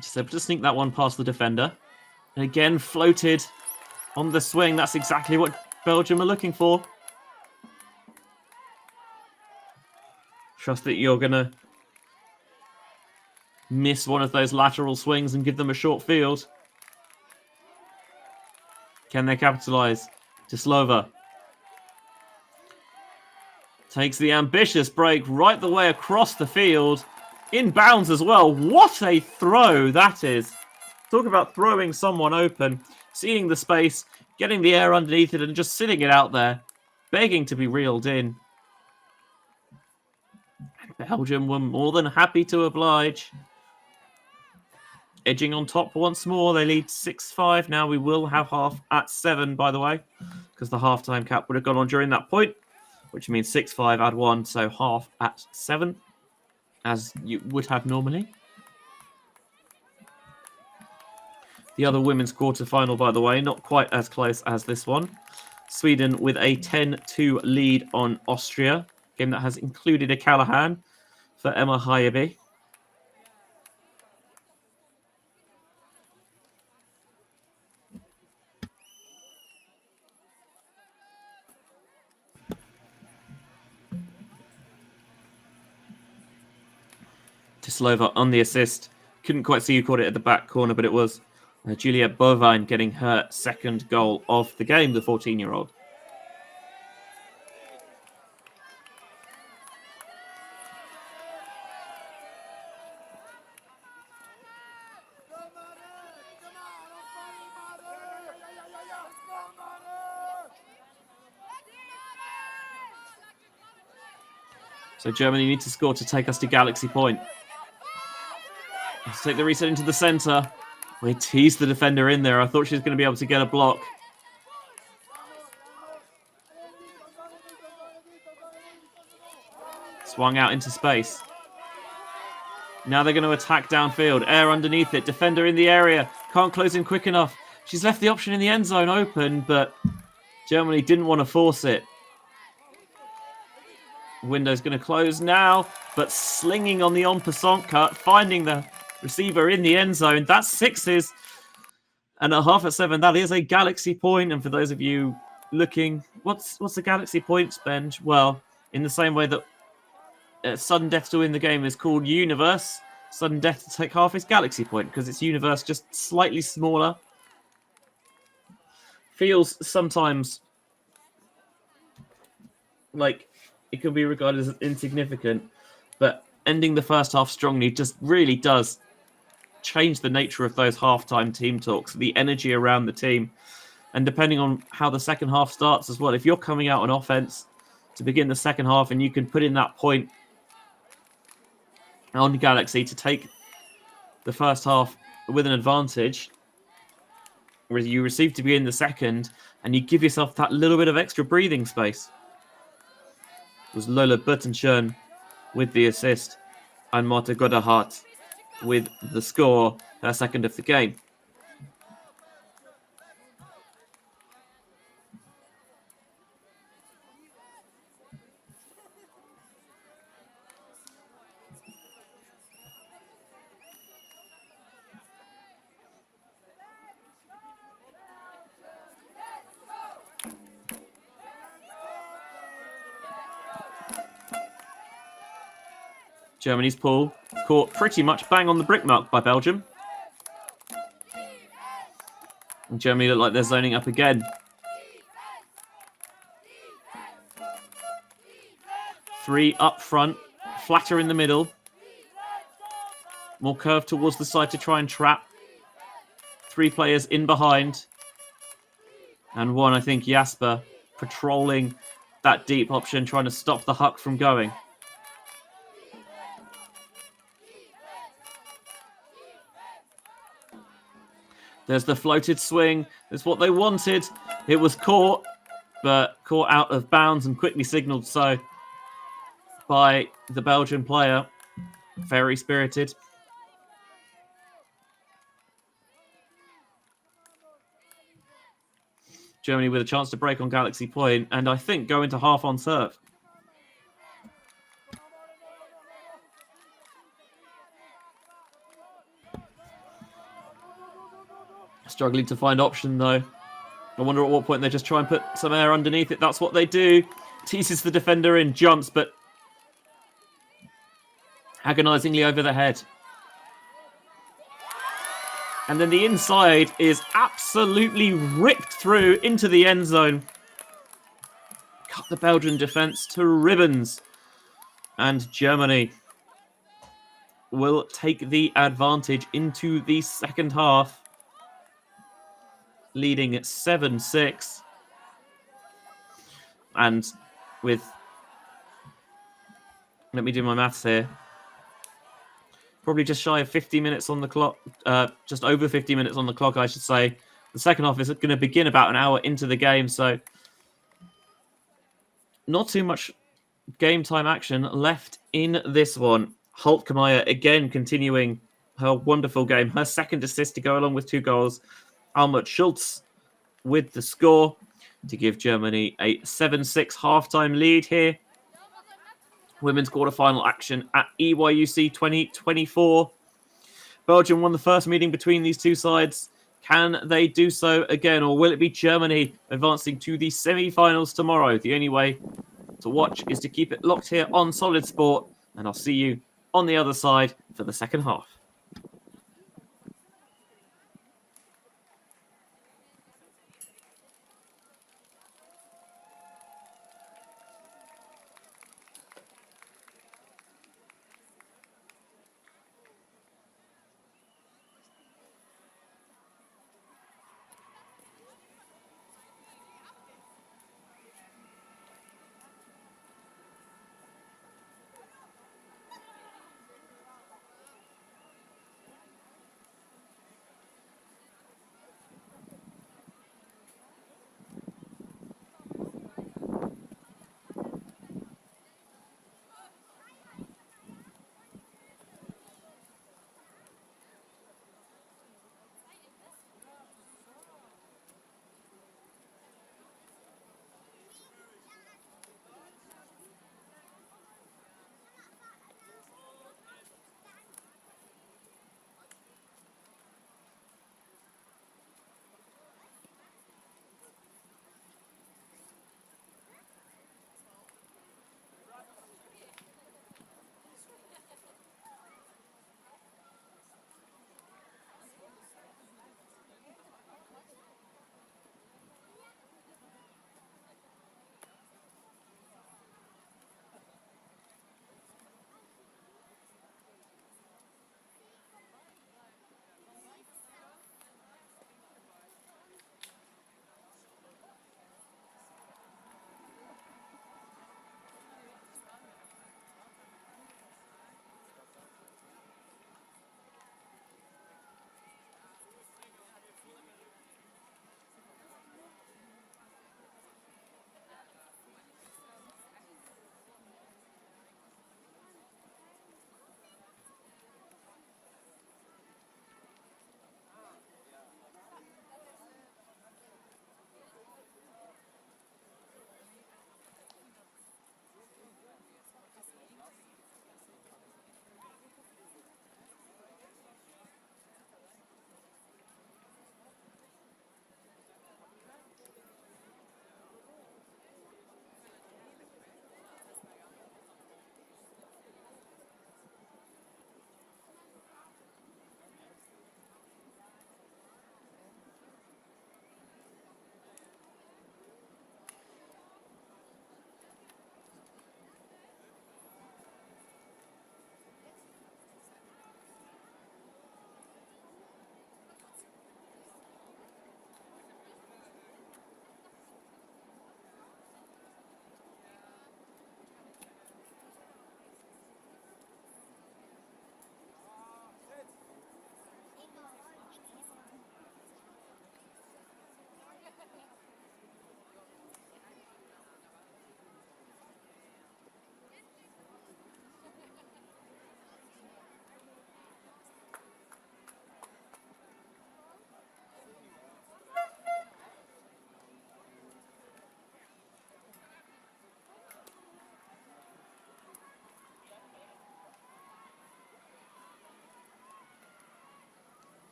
Just able to sneak that one past the defender. And again, floated on the swing. That's exactly what Belgium are looking for. Trust that you're going to miss one of those lateral swings and give them a short field. Can they capitalise? Dislova takes the ambitious break right the way across the field. In bounds as well. What a throw that is. Talk about throwing someone open, seeing the space, getting the air underneath it and just sitting it out there, begging to be reeled in. And Belgium were more than happy to oblige. Edging on top once more. They lead 6-5. Now we will have half at 7, by the way, because the halftime cap would have gone on during that point, which means 6-5 add 1, so half at 7. as you would have normally. The other women's quarter-final, by the way, not quite as close as this one. Sweden with a 10-2 lead on Austria. Game that has included a Callahan for Emma Hyeby. Tislova on the assist. Couldn't quite see who caught it at the back corner, but it was Juliette Bovine getting her second goal of the game, the 14-year-old. So Germany need to score to take us to Galaxy Point. Let's take the reset into the centre. We teased the defender in there. I thought she was going to be able to get a block. Swung out into space. Now they're going to attack downfield. Air underneath it. Defender in the area. Can't close in quick enough. She's left the option in the end zone open, but Germany didn't want to force it. Window's going to close now, but slinging on the en passant cut, finding the receiver in the end zone. That's sixes. And at 7:30, that is a Galaxy point. And for those of you looking, what's the Galaxy points bench? Well, in the same way that sudden death to win the game is called Universe, sudden death to take half is Galaxy point, because it's Universe just slightly smaller. Feels sometimes like it can be regarded as insignificant, but ending the first half strongly just really does change the nature of those halftime team talks, the energy around the team. And depending on how the second half starts as well, if you're coming out on offense to begin the second half and you can put in that point on Galaxy to take the first half with an advantage, whereas you receive to begin the second, and you give yourself that little bit of extra breathing space. It was Lola Buttenschön with the assist and Marta Godahart with the score, her second of the game. Germany's pull caught pretty much bang on the brick mark by Belgium. And Germany look like they're zoning up again. Three up front, flatter in the middle. More curve towards the side to try and trap. Three players in behind. And one, I think, Jasper, patrolling that deep option, trying to stop the Huck from going. There's the floated swing. That's what they wanted. It was caught, but caught out of bounds and quickly signalled so by the Belgian player. Very spirited. Germany with a chance to break on Galaxy Point, and I think go into half on serve. Struggling to find option, though. I wonder at what point they just try and put some air underneath it. That's what they do. Teases the defender in, jumps, but agonizingly over the head. And then the inside is absolutely ripped through into the end zone. Cut the Belgian defense to ribbons. And Germany will take the advantage into the second half, leading at 7-6. And with, let me do my maths here, probably just shy of 50 minutes on the clock, just over 50 minutes on the clock, I should say. The second half is going to begin about an hour into the game, so not too much game time action left in this one. Holtkamaya again continuing her wonderful game. Her second assist to go along with 2 goals. Almut Schultz with the score to give Germany a 7-6 halftime lead here. Women's quarterfinal action at EYUC 2024. Belgium won the first meeting between these two sides. Can they do so again, or will it be Germany advancing to the semi-finals tomorrow? The only way to watch is to keep it locked here on Solid Sport, and I'll see you on the other side for the second half.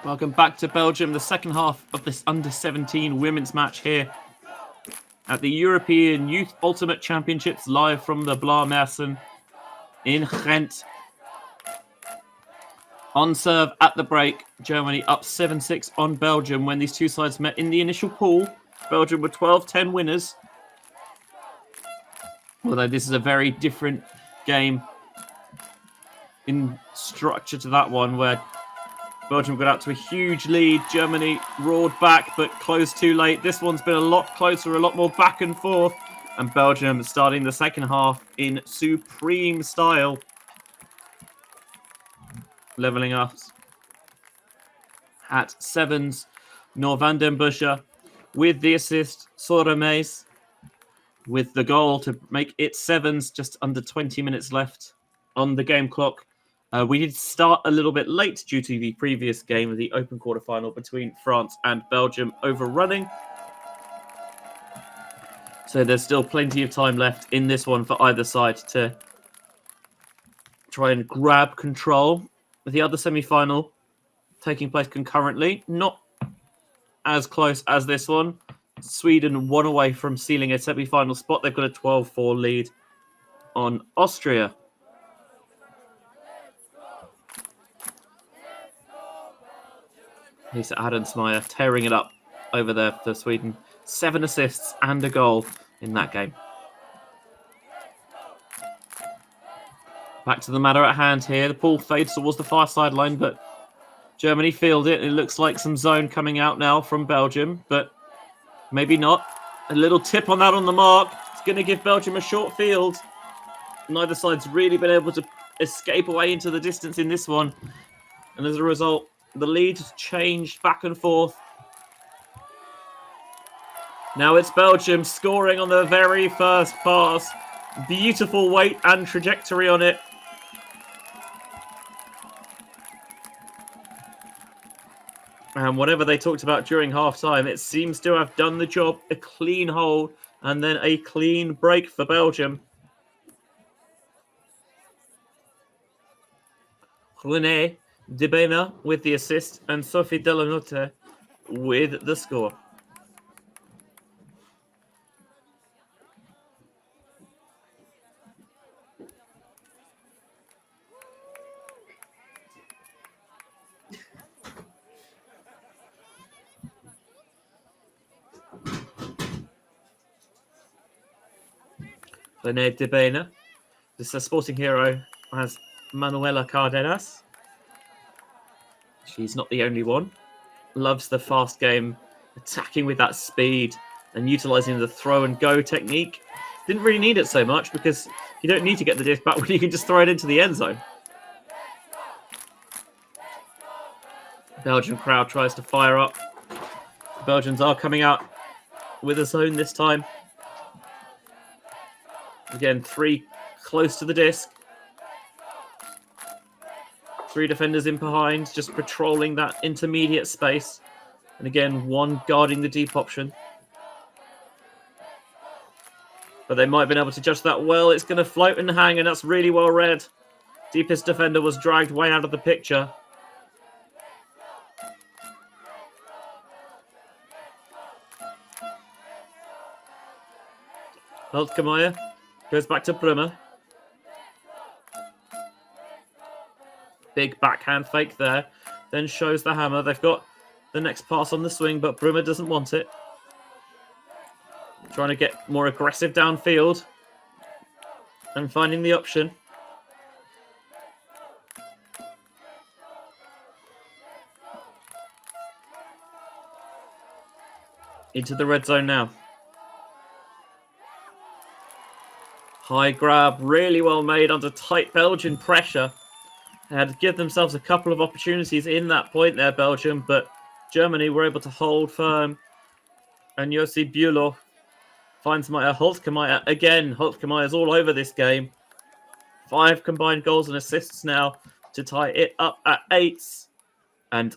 Welcome back to Belgium, the second half of this under-17 women's match here at the European Youth Ultimate Championships, live from the Blaumersen in Ghent. On serve at the break, Germany up 7-6 on Belgium when these two sides met in the initial pool. Belgium were 12-10 winners. Although this is a very different game in structure to that one, where Belgium got out to a huge lead. Germany roared back, but closed too late. This one's been a lot closer, a lot more back and forth. And Belgium starting the second half in supreme style. Levelling us at sevens. Noor van den Busche with the assist. Soremees with the goal to make it sevens. Just under 20 minutes left on the game clock. We did start a little bit late due to the previous game of the Open quarterfinal between France and Belgium overrunning. So there's still plenty of time left in this one for either side to try and grab control. The other semi-final taking place concurrently, not as close as this one. Sweden 1 away from sealing a semi-final spot. They've got a 12-4 lead on Austria. Lisa Adensmeyer tearing it up over there for Sweden. 7 assists and a goal in that game. Back to the matter at hand here. The ball fades towards the far sideline, but Germany field it. It looks like some zone coming out now from Belgium, but maybe not. A little tip on that on the mark. It's going to give Belgium a short field. Neither side's really been able to escape away into the distance in this one. And as a result, the lead has changed back and forth. Now it's Belgium scoring on the very first pass. Beautiful weight and trajectory on it. And whatever they talked about during half-time, it seems to have done the job. A clean hole and then a clean break for Belgium. René de Bena with the assist and Sophie Delanotte with the score. René de Bena, this is a sporting hero, as Manuela Cardenas. She's not the only one. Loves the fast game, attacking with that speed and utilising the throw and go technique. Didn't really need it so much because you don't need to get the disc back when you can just throw it into the end zone. Belgian crowd tries to fire up. The Belgians are coming out with a zone this time. Again, 3 close to the disc. 3 defenders in behind, just patrolling that intermediate space. And again, 1 guarding the deep option. But they might have been able to judge that well. It's going to float and hang, and that's really well read. Deepest defender was dragged way out of the picture. Hultgemeier goes back to Brummer. Big backhand fake there. Then shows the hammer. They've got the next pass on the swing, but Brummer doesn't want it. Trying to get more aggressive downfield. And finding the option. Into the red zone now. High grab, really well made under tight Belgian pressure. They had to give themselves a couple of opportunities in that point there, Belgium, but Germany were able to hold firm. And Josi Bülow finds Hultgemeier again. Hultgemeier is all over this game. 5 combined goals and assists now to tie it up at 8. And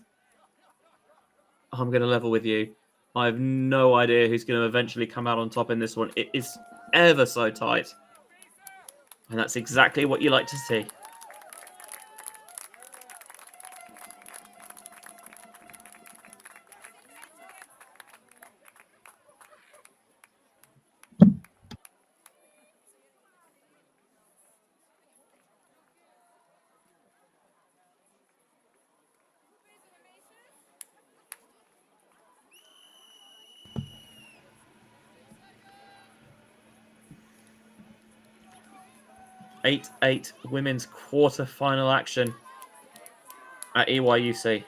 I'm going to level with you. I have no idea who's going to eventually come out on top in this one. It is ever so tight. And that's exactly what you like to see. 8-8 women's quarter-final action at EYUC.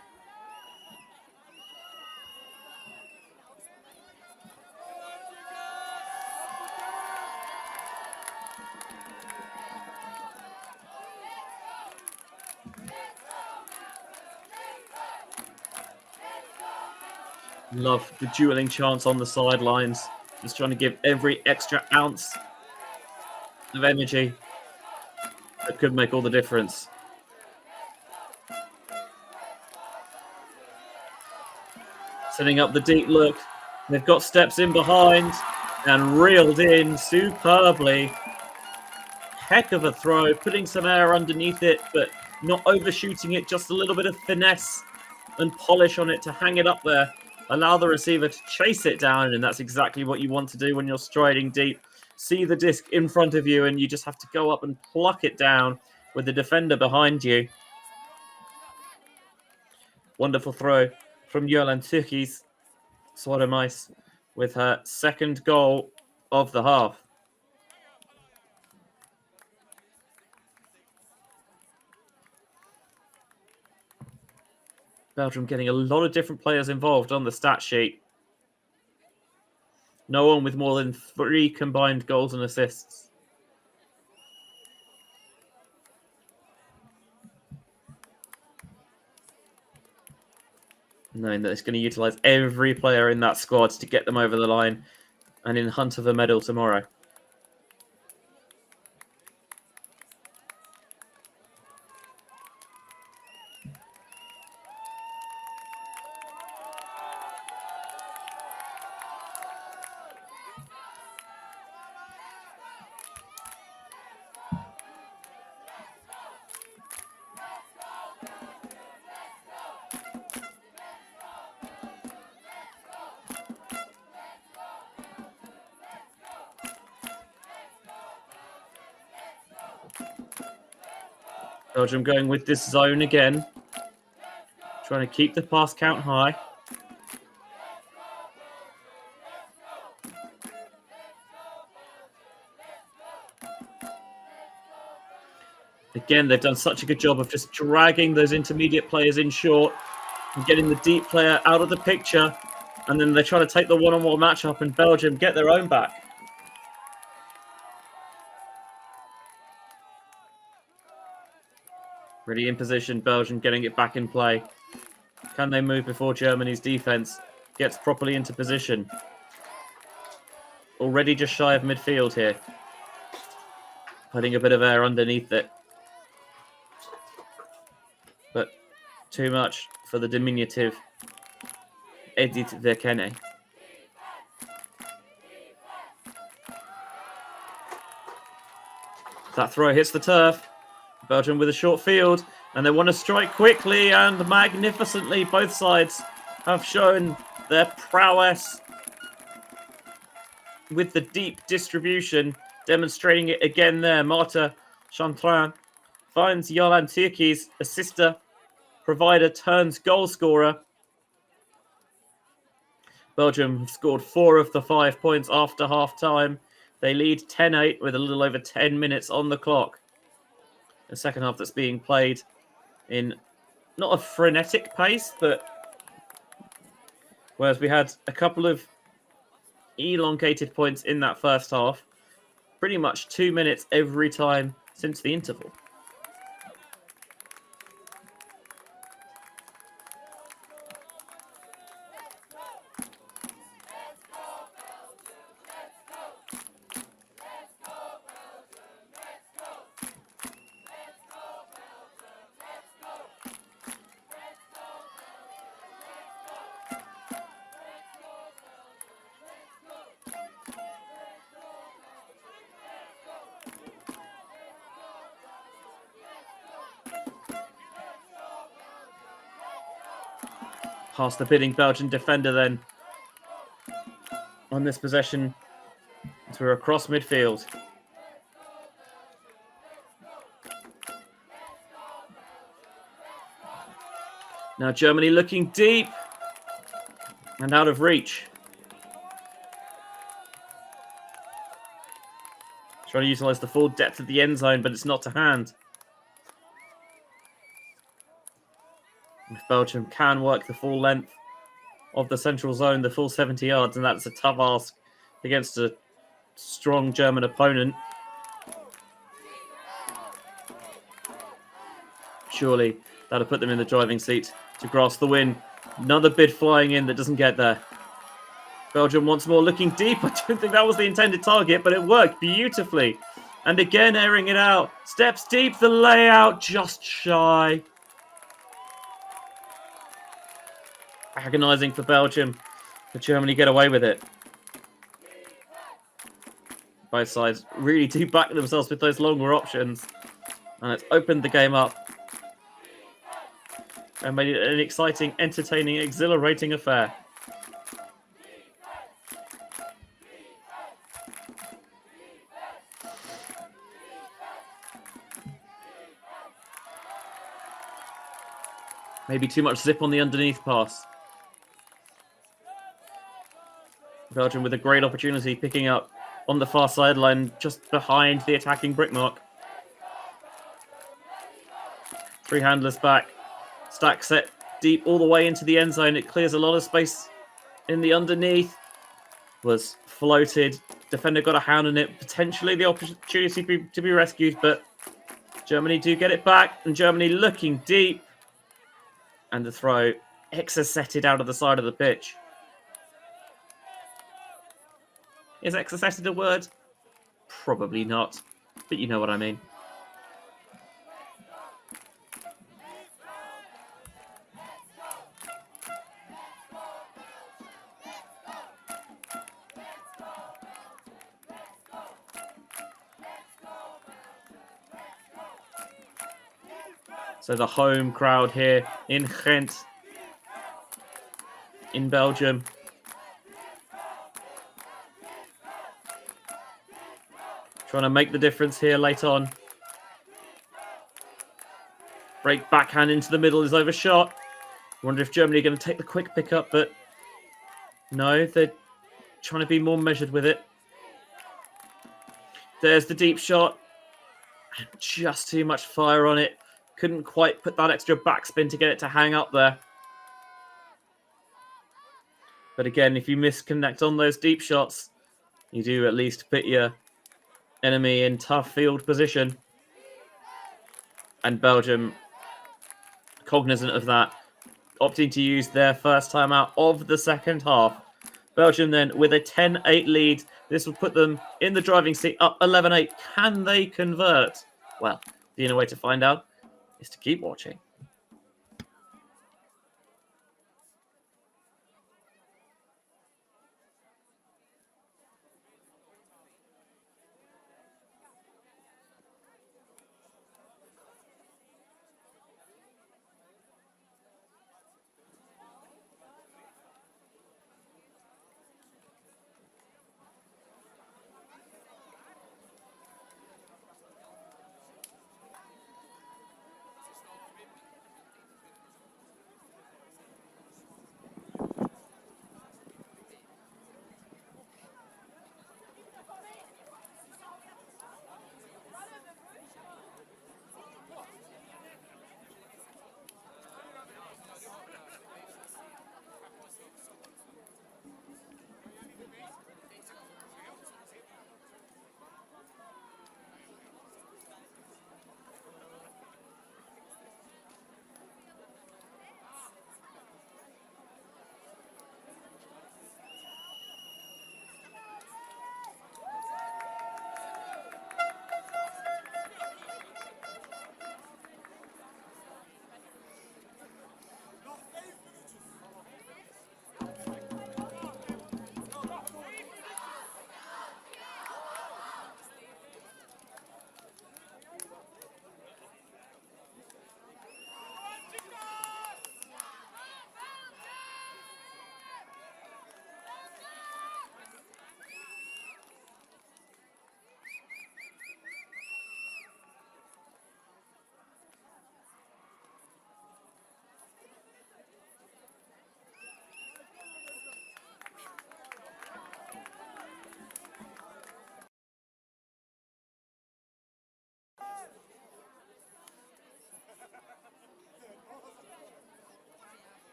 Love the dueling chants on the sidelines. Just trying to give every extra ounce of energy that could make all the difference. Setting up the deep look. They've got steps in behind and reeled in superbly. Heck of a throw, putting some air underneath it, but not overshooting it, just a little bit of finesse and polish on it to hang it up there. Allow the receiver to chase it down, and that's exactly what you want to do when you're striding deep. See the disc in front of you, and you just have to go up and pluck it down with the defender behind you. Wonderful throw from U17 Soares with her second goal of the half. Belgium getting a lot of different players involved on the stat sheet. No one with more than 3 combined goals and assists. Knowing that it's going to utilise every player in that squad to get them over the line and in hunt of a medal tomorrow. Belgium going with this zone again. Trying to keep the pass count high. Again, they've done such a good job of just dragging those intermediate players in short and getting the deep player out of the picture. And then they try to take the one-on-one matchup, and Belgium get their own back. Really in position, Belgium getting it back in play. Can they move before Germany's defense gets properly into position? Already just shy of midfield here. Putting a bit of air underneath it. But too much for the diminutive Edith Verkene. That throw hits the turf. Belgium with a short field, and they want to strike quickly and magnificently. Both sides have shown their prowess with the deep distribution, demonstrating it again there. Marta Chantrin finds U17's assister, provider turns goal scorer. Belgium have scored 4 of the 5 points after half-time. They lead 10-8 with a little over 10 minutes on the clock. A second half that's being played in not a frenetic pace, but whereas we had a couple of elongated points in that first half, pretty much 2 minutes every time since the interval. Past the bidding Belgian defender then on this possession as we're across midfield. Now Germany looking deep and out of reach. Trying to utilise the full depth of the end zone, but it's not to hand. If Belgium can work the full length of the central zone, the full 70 yards, and that's a tough ask against a strong German opponent. Surely that'll put them in the driving seat to grasp the win. Another bid flying in that doesn't get there. Belgium once more looking deep. I don't think that was the intended target, but it worked beautifully. And again, airing it out. Steps deep, the layout just shy. Agonising for Belgium. But Germany get away with it. Both sides really do back themselves with those longer options. And it's opened the game up. And made it an exciting, entertaining, exhilarating affair. Maybe too much zip on the underneath pass. Belgium with a great opportunity, picking up on the far sideline, just behind the attacking brick mark. Three handlers back. Stack set deep all the way into the end zone. It clears a lot of space in the underneath. Was floated. Defender got a hand on it. Potentially the opportunity to be rescued, but Germany do get it back. And Germany looking deep. And the throw exocetted out of the side of the pitch. Is exocetted a word? Probably not. But you know what I mean. So the home crowd here in Ghent, in Belgium. Trying to make the difference here late on. Break backhand into the middle is overshot. Wonder if Germany are going to take the quick pickup, but no, they're trying to be more measured with it. There's the deep shot. Just too much fire on it. Couldn't quite put that extra backspin to get it to hang up there. But again, if you misconnect on those deep shots, you do at least put your enemy in tough field position. And Belgium, cognizant of that, opting to use their first timeout of the second half. Belgium then with a 10-8 lead. This will put them in the driving seat, up 11-8. Can they convert? Well, the only way to find out is to keep watching.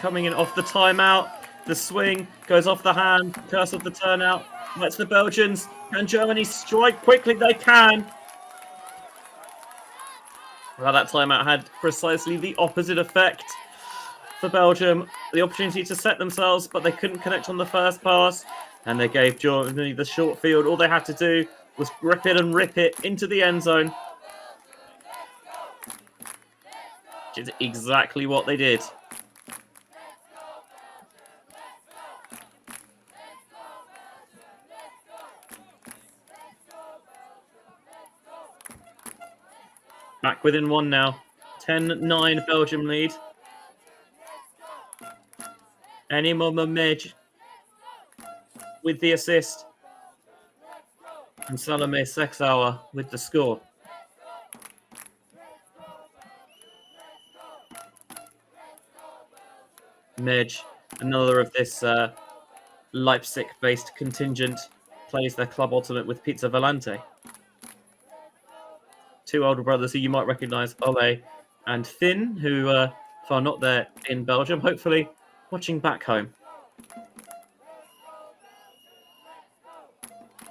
coming in off the timeout. The swing goes off the hand. Curse of the turnout. That's the Belgians. Can Germany strike quickly? They can. Well, that timeout had precisely the opposite effect for Belgium. The opportunity to set themselves, but they couldn't connect on the first pass. And they gave Germany the short field. All they had to do was grip it and rip it into the end zone. Which is exactly what they did. Back within one now. 10-9 Belgium lead. Enimo Mamej with the assist. And Salome Sexauer with the score. Mej, another of this Leipzig-based contingent, plays their club ultimate with Pizza Volante. Two older brothers who you might recognise, Ole and Finn, who are not there in Belgium, hopefully watching back home.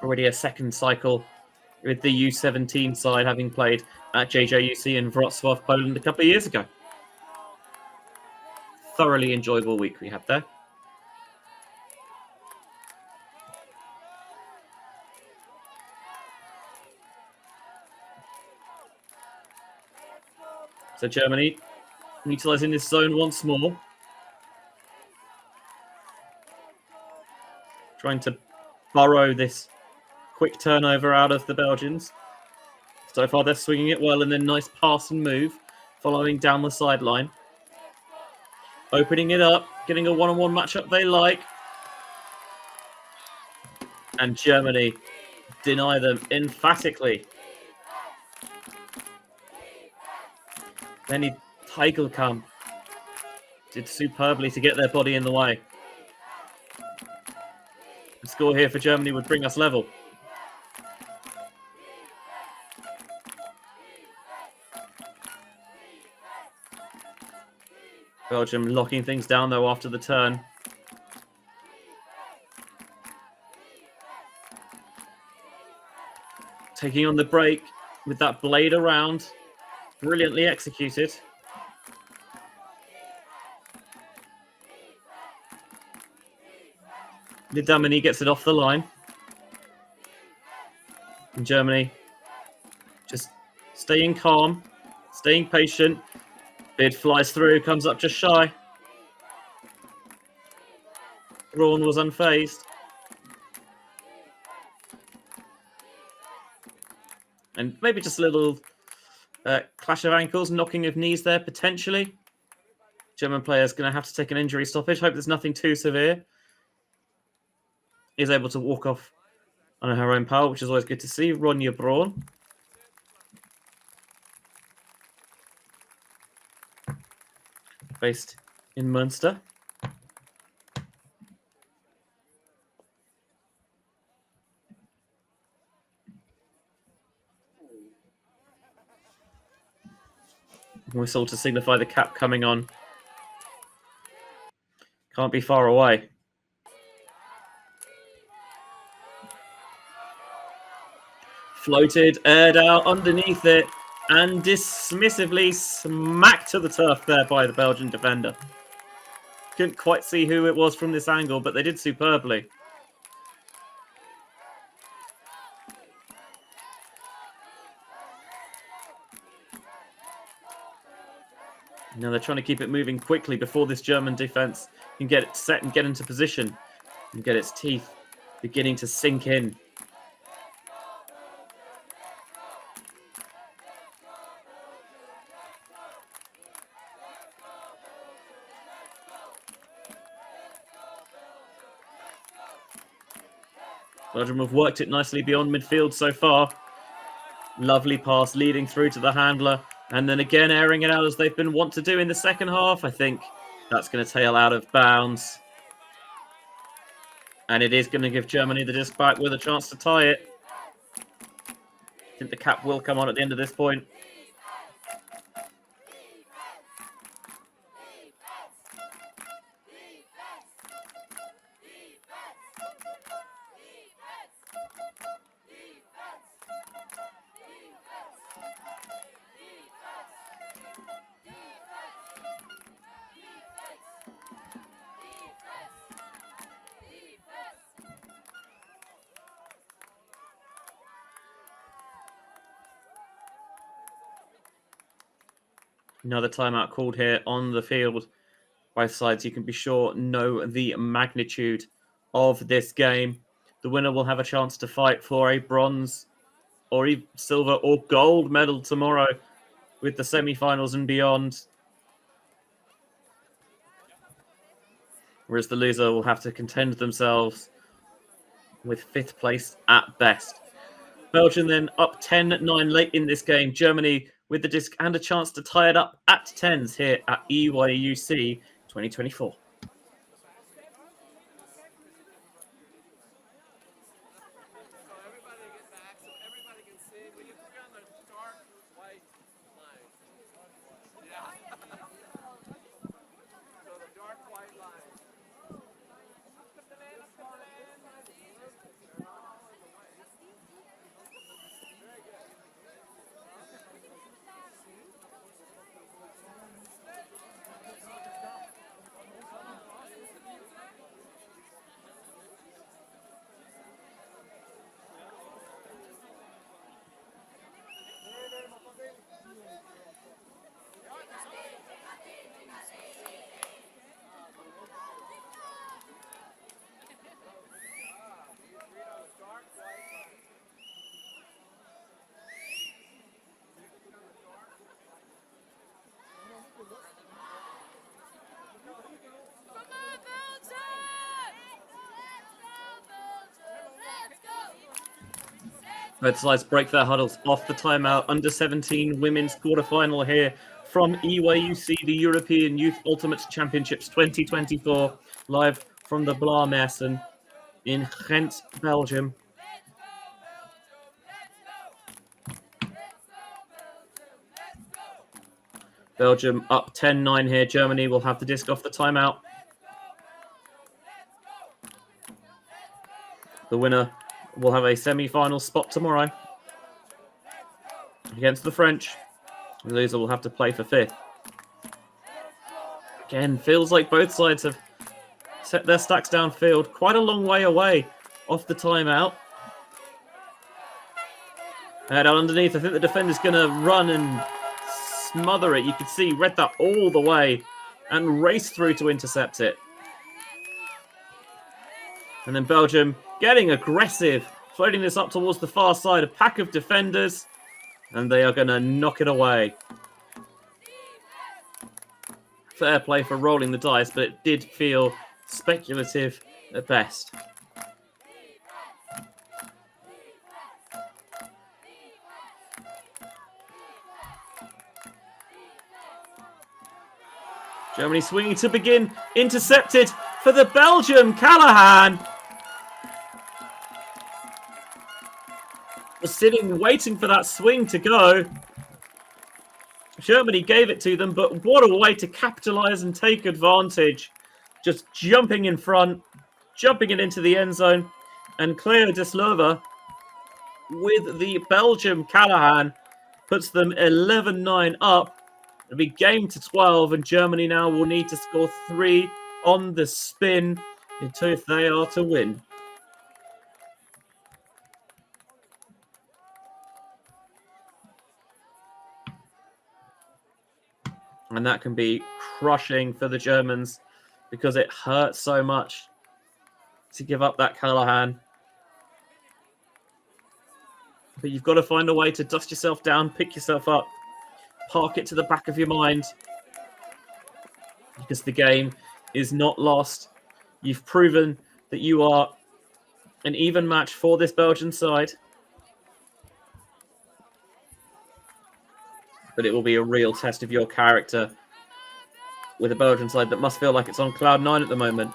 Already a second cycle with the U17 side, having played at JJUC in Wrocław, Poland a couple of years ago. Thoroughly enjoyable week we had there. So Germany utilising this zone once more. Trying to burrow this quick turnover out of the Belgians. So far they're swinging it well, and then nice pass and move following down the sideline. Opening it up, getting a one-on-one matchup they like. And Germany deny them emphatically. Benny Teichelkamp did superbly to get their body in the way. The score here for Germany would bring us level. Belgium locking things down though after the turn. Taking on the break with that blade around. Brilliantly executed. Lidamini gets it off the line. And Germany just staying calm, staying patient. Bid flies through, comes up just shy. Braun was unfazed. And maybe just a little clash of ankles, knocking of knees there, potentially. German player's going to have to take an injury stoppage. Hope there's nothing too severe. Is able to walk off on her own power, which is always good to see. Ronja Braun. Based in Munster. Whistle to signify the cap coming on. Can't be far away. Floated, aired out underneath it, and dismissively smacked to the turf there by the Belgian defender. Couldn't quite see who it was from this angle, but they did superbly. Now they're trying to keep it moving quickly before this German defense can get it set and get into position and get its teeth beginning to sink in. Belgium have worked it nicely beyond midfield so far. Lovely pass leading through to the handler. And then again airing it out as they've been wont to do in the second half. I think that's going to tail out of bounds. And it is going to give Germany the disc back with a chance to tie it. I think the cap will come on at the end of this point. Another timeout called here on the field. Both sides, you can be sure, know the magnitude of this game. The winner will have a chance to fight for a bronze or even silver or gold medal tomorrow with the semi-finals and beyond. Whereas the loser will have to contend themselves with 5th place at best. Belgium then up 10-9 late in this game. Germany with the disc and a chance to tie it up at 10s here at EYUC 2024. Both sides break their huddles off the timeout. Under 17 women's quarterfinal here from EYUC, the European Youth Ultimate Championships 2024, live from the Blaarmessen in Ghent, Belgium. Belgium up 10-9 here. Germany will have the disc off the timeout. The winner will have a semi-final spot tomorrow against the French. The loser will have to play for 5th. Again, feels like both sides have set their stacks downfield quite a long way away off the timeout. And out underneath, I think the defender's going to run and smother it. You can see read that all the way and race through to intercept it. And then Belgium getting aggressive, floating this up towards the far side. A pack of defenders, and they are going to knock it away. Fair play for rolling the dice, but it did feel speculative at best. Germany swinging to begin, intercepted for the Belgium. Callahan was sitting waiting for that swing to go. Germany gave it to them, but what a way to capitalize and take advantage. Just jumping in front, jumping it into the end zone, and Cleo Deslova with the Belgium Callahan puts them 11-9 up. It'll be game to 12, and Germany now will need to score 3 on the spin if they are to win. And that can be crushing for the Germans because it hurts so much to give up that Callahan. But you've got to find a way to dust yourself down, pick yourself up, park it to the back of your mind, because the game is not lost. You've proven that you are an even match for this Belgian side. But it will be a real test of your character with a Belgian side that must feel like it's on cloud 9 at the moment.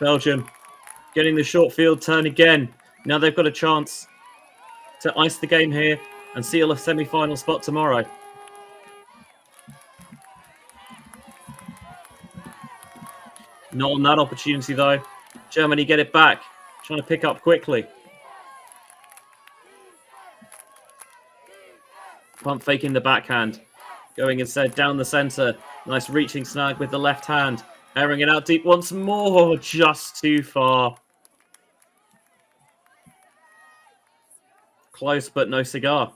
Belgium getting the short field turn again. Now they've got a chance to ice the game here and seal a semi-final spot tomorrow. Not on that opportunity, though. Germany get it back. Trying to pick up quickly. Pump faking the backhand. Going instead down the centre. Nice reaching snag with the left hand. Airing it out deep once more. Just too far. Close, but no cigar.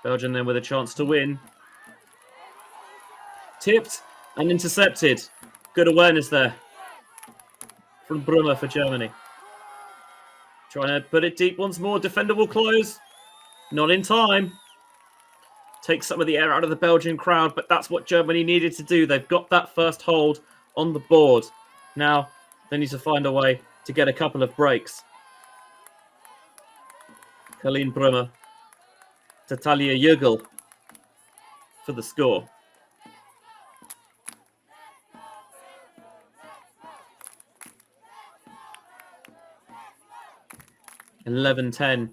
Belgium then with a chance to win. Tipped and intercepted. Good awareness there from Brummer for Germany. Trying to put it deep once more. Defender will close. Not in time. Takes some of the air out of the Belgian crowd, but that's what Germany needed to do. They've got that first hold on the board. Now they need to find a way to get a couple of breaks. Colleen Brummer to Talia Jürgel for the score. And 11-10.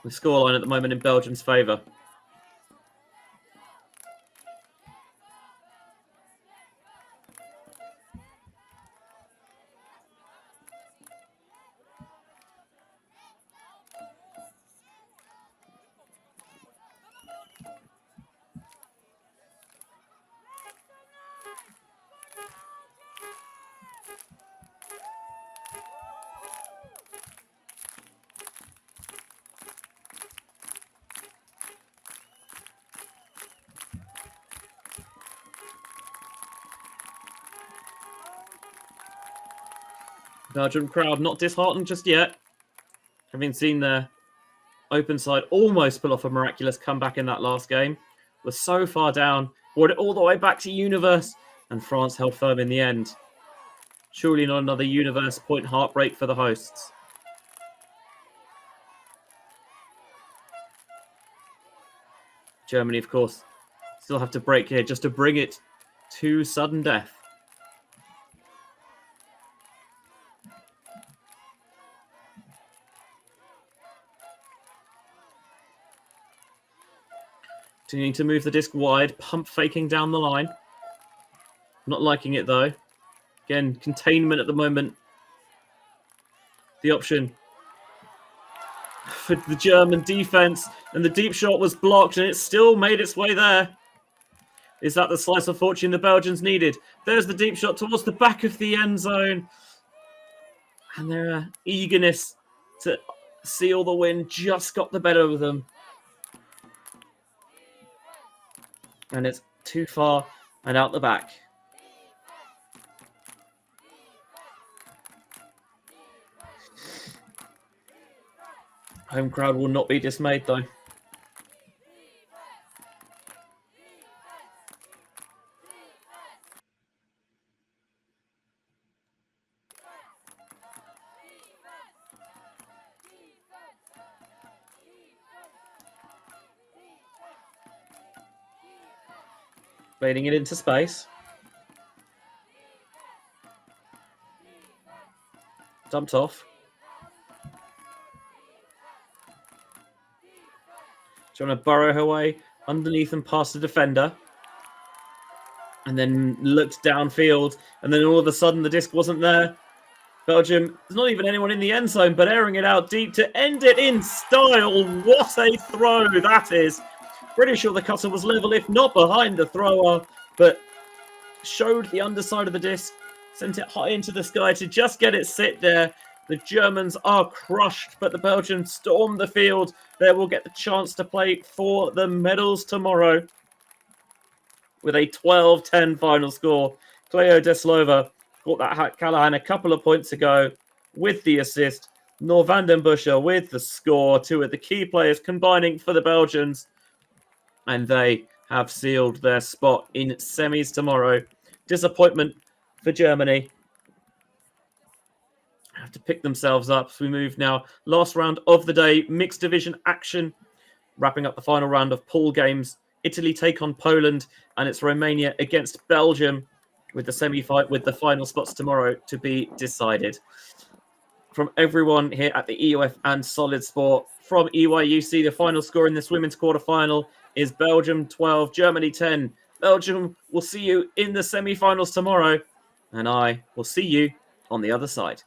The scoreline at the moment in Belgium's favour. Belgium crowd not disheartened just yet. Having seen their open side almost pull off a miraculous comeback in that last game. Was so far down, brought it all the way back to Universe, and France held firm in the end. Surely not another Universe point heartbreak for the hosts. Germany, of course, still have to break here just to bring it to sudden death. Continuing to move the disc wide, pump faking down the line. Not liking it though. Again, containment at the moment. The option for the German defense, and the deep shot was blocked, and it still made its way there. Is that the slice of fortune the Belgians needed? There's the deep shot towards the back of the end zone. And their eagerness to seal the win just got the better of them. And it's too far and out the back. Home crowd will not be dismayed though. Baiting it into space. Dumped off. Trying to burrow her way underneath and past the defender. And then looked downfield. And then all of a sudden the disc wasn't there. Belgium, there's not even anyone in the end zone, but airing it out deep to end it in style. What a throw that is. Pretty sure the cutter was level, if not behind the thrower, but showed the underside of the disc, sent it high into the sky to just get it sit there. The Germans are crushed, but the Belgians storm the field. They will get the chance to play for the medals tomorrow with a 12-10 final score. Cleo Deslova got that Callahan a couple of points ago with the assist. Nor van den Buscher with the score. Two of the key players combining for the Belgians. and they have sealed their spot in semis tomorrow. Disappointment for Germany. Have to pick themselves up as we move now. Last round of the day, mixed division action. Wrapping up the final round of pool games. Italy take on Poland, and it's Romania against Belgium with the final spots tomorrow to be decided. From everyone here at the EUF and Solid Sport, from EYUC, the final score in this women's quarterfinal is Belgium 12, Germany 10. Belgium will see you in the semi-finals tomorrow, and I will see you on the other side.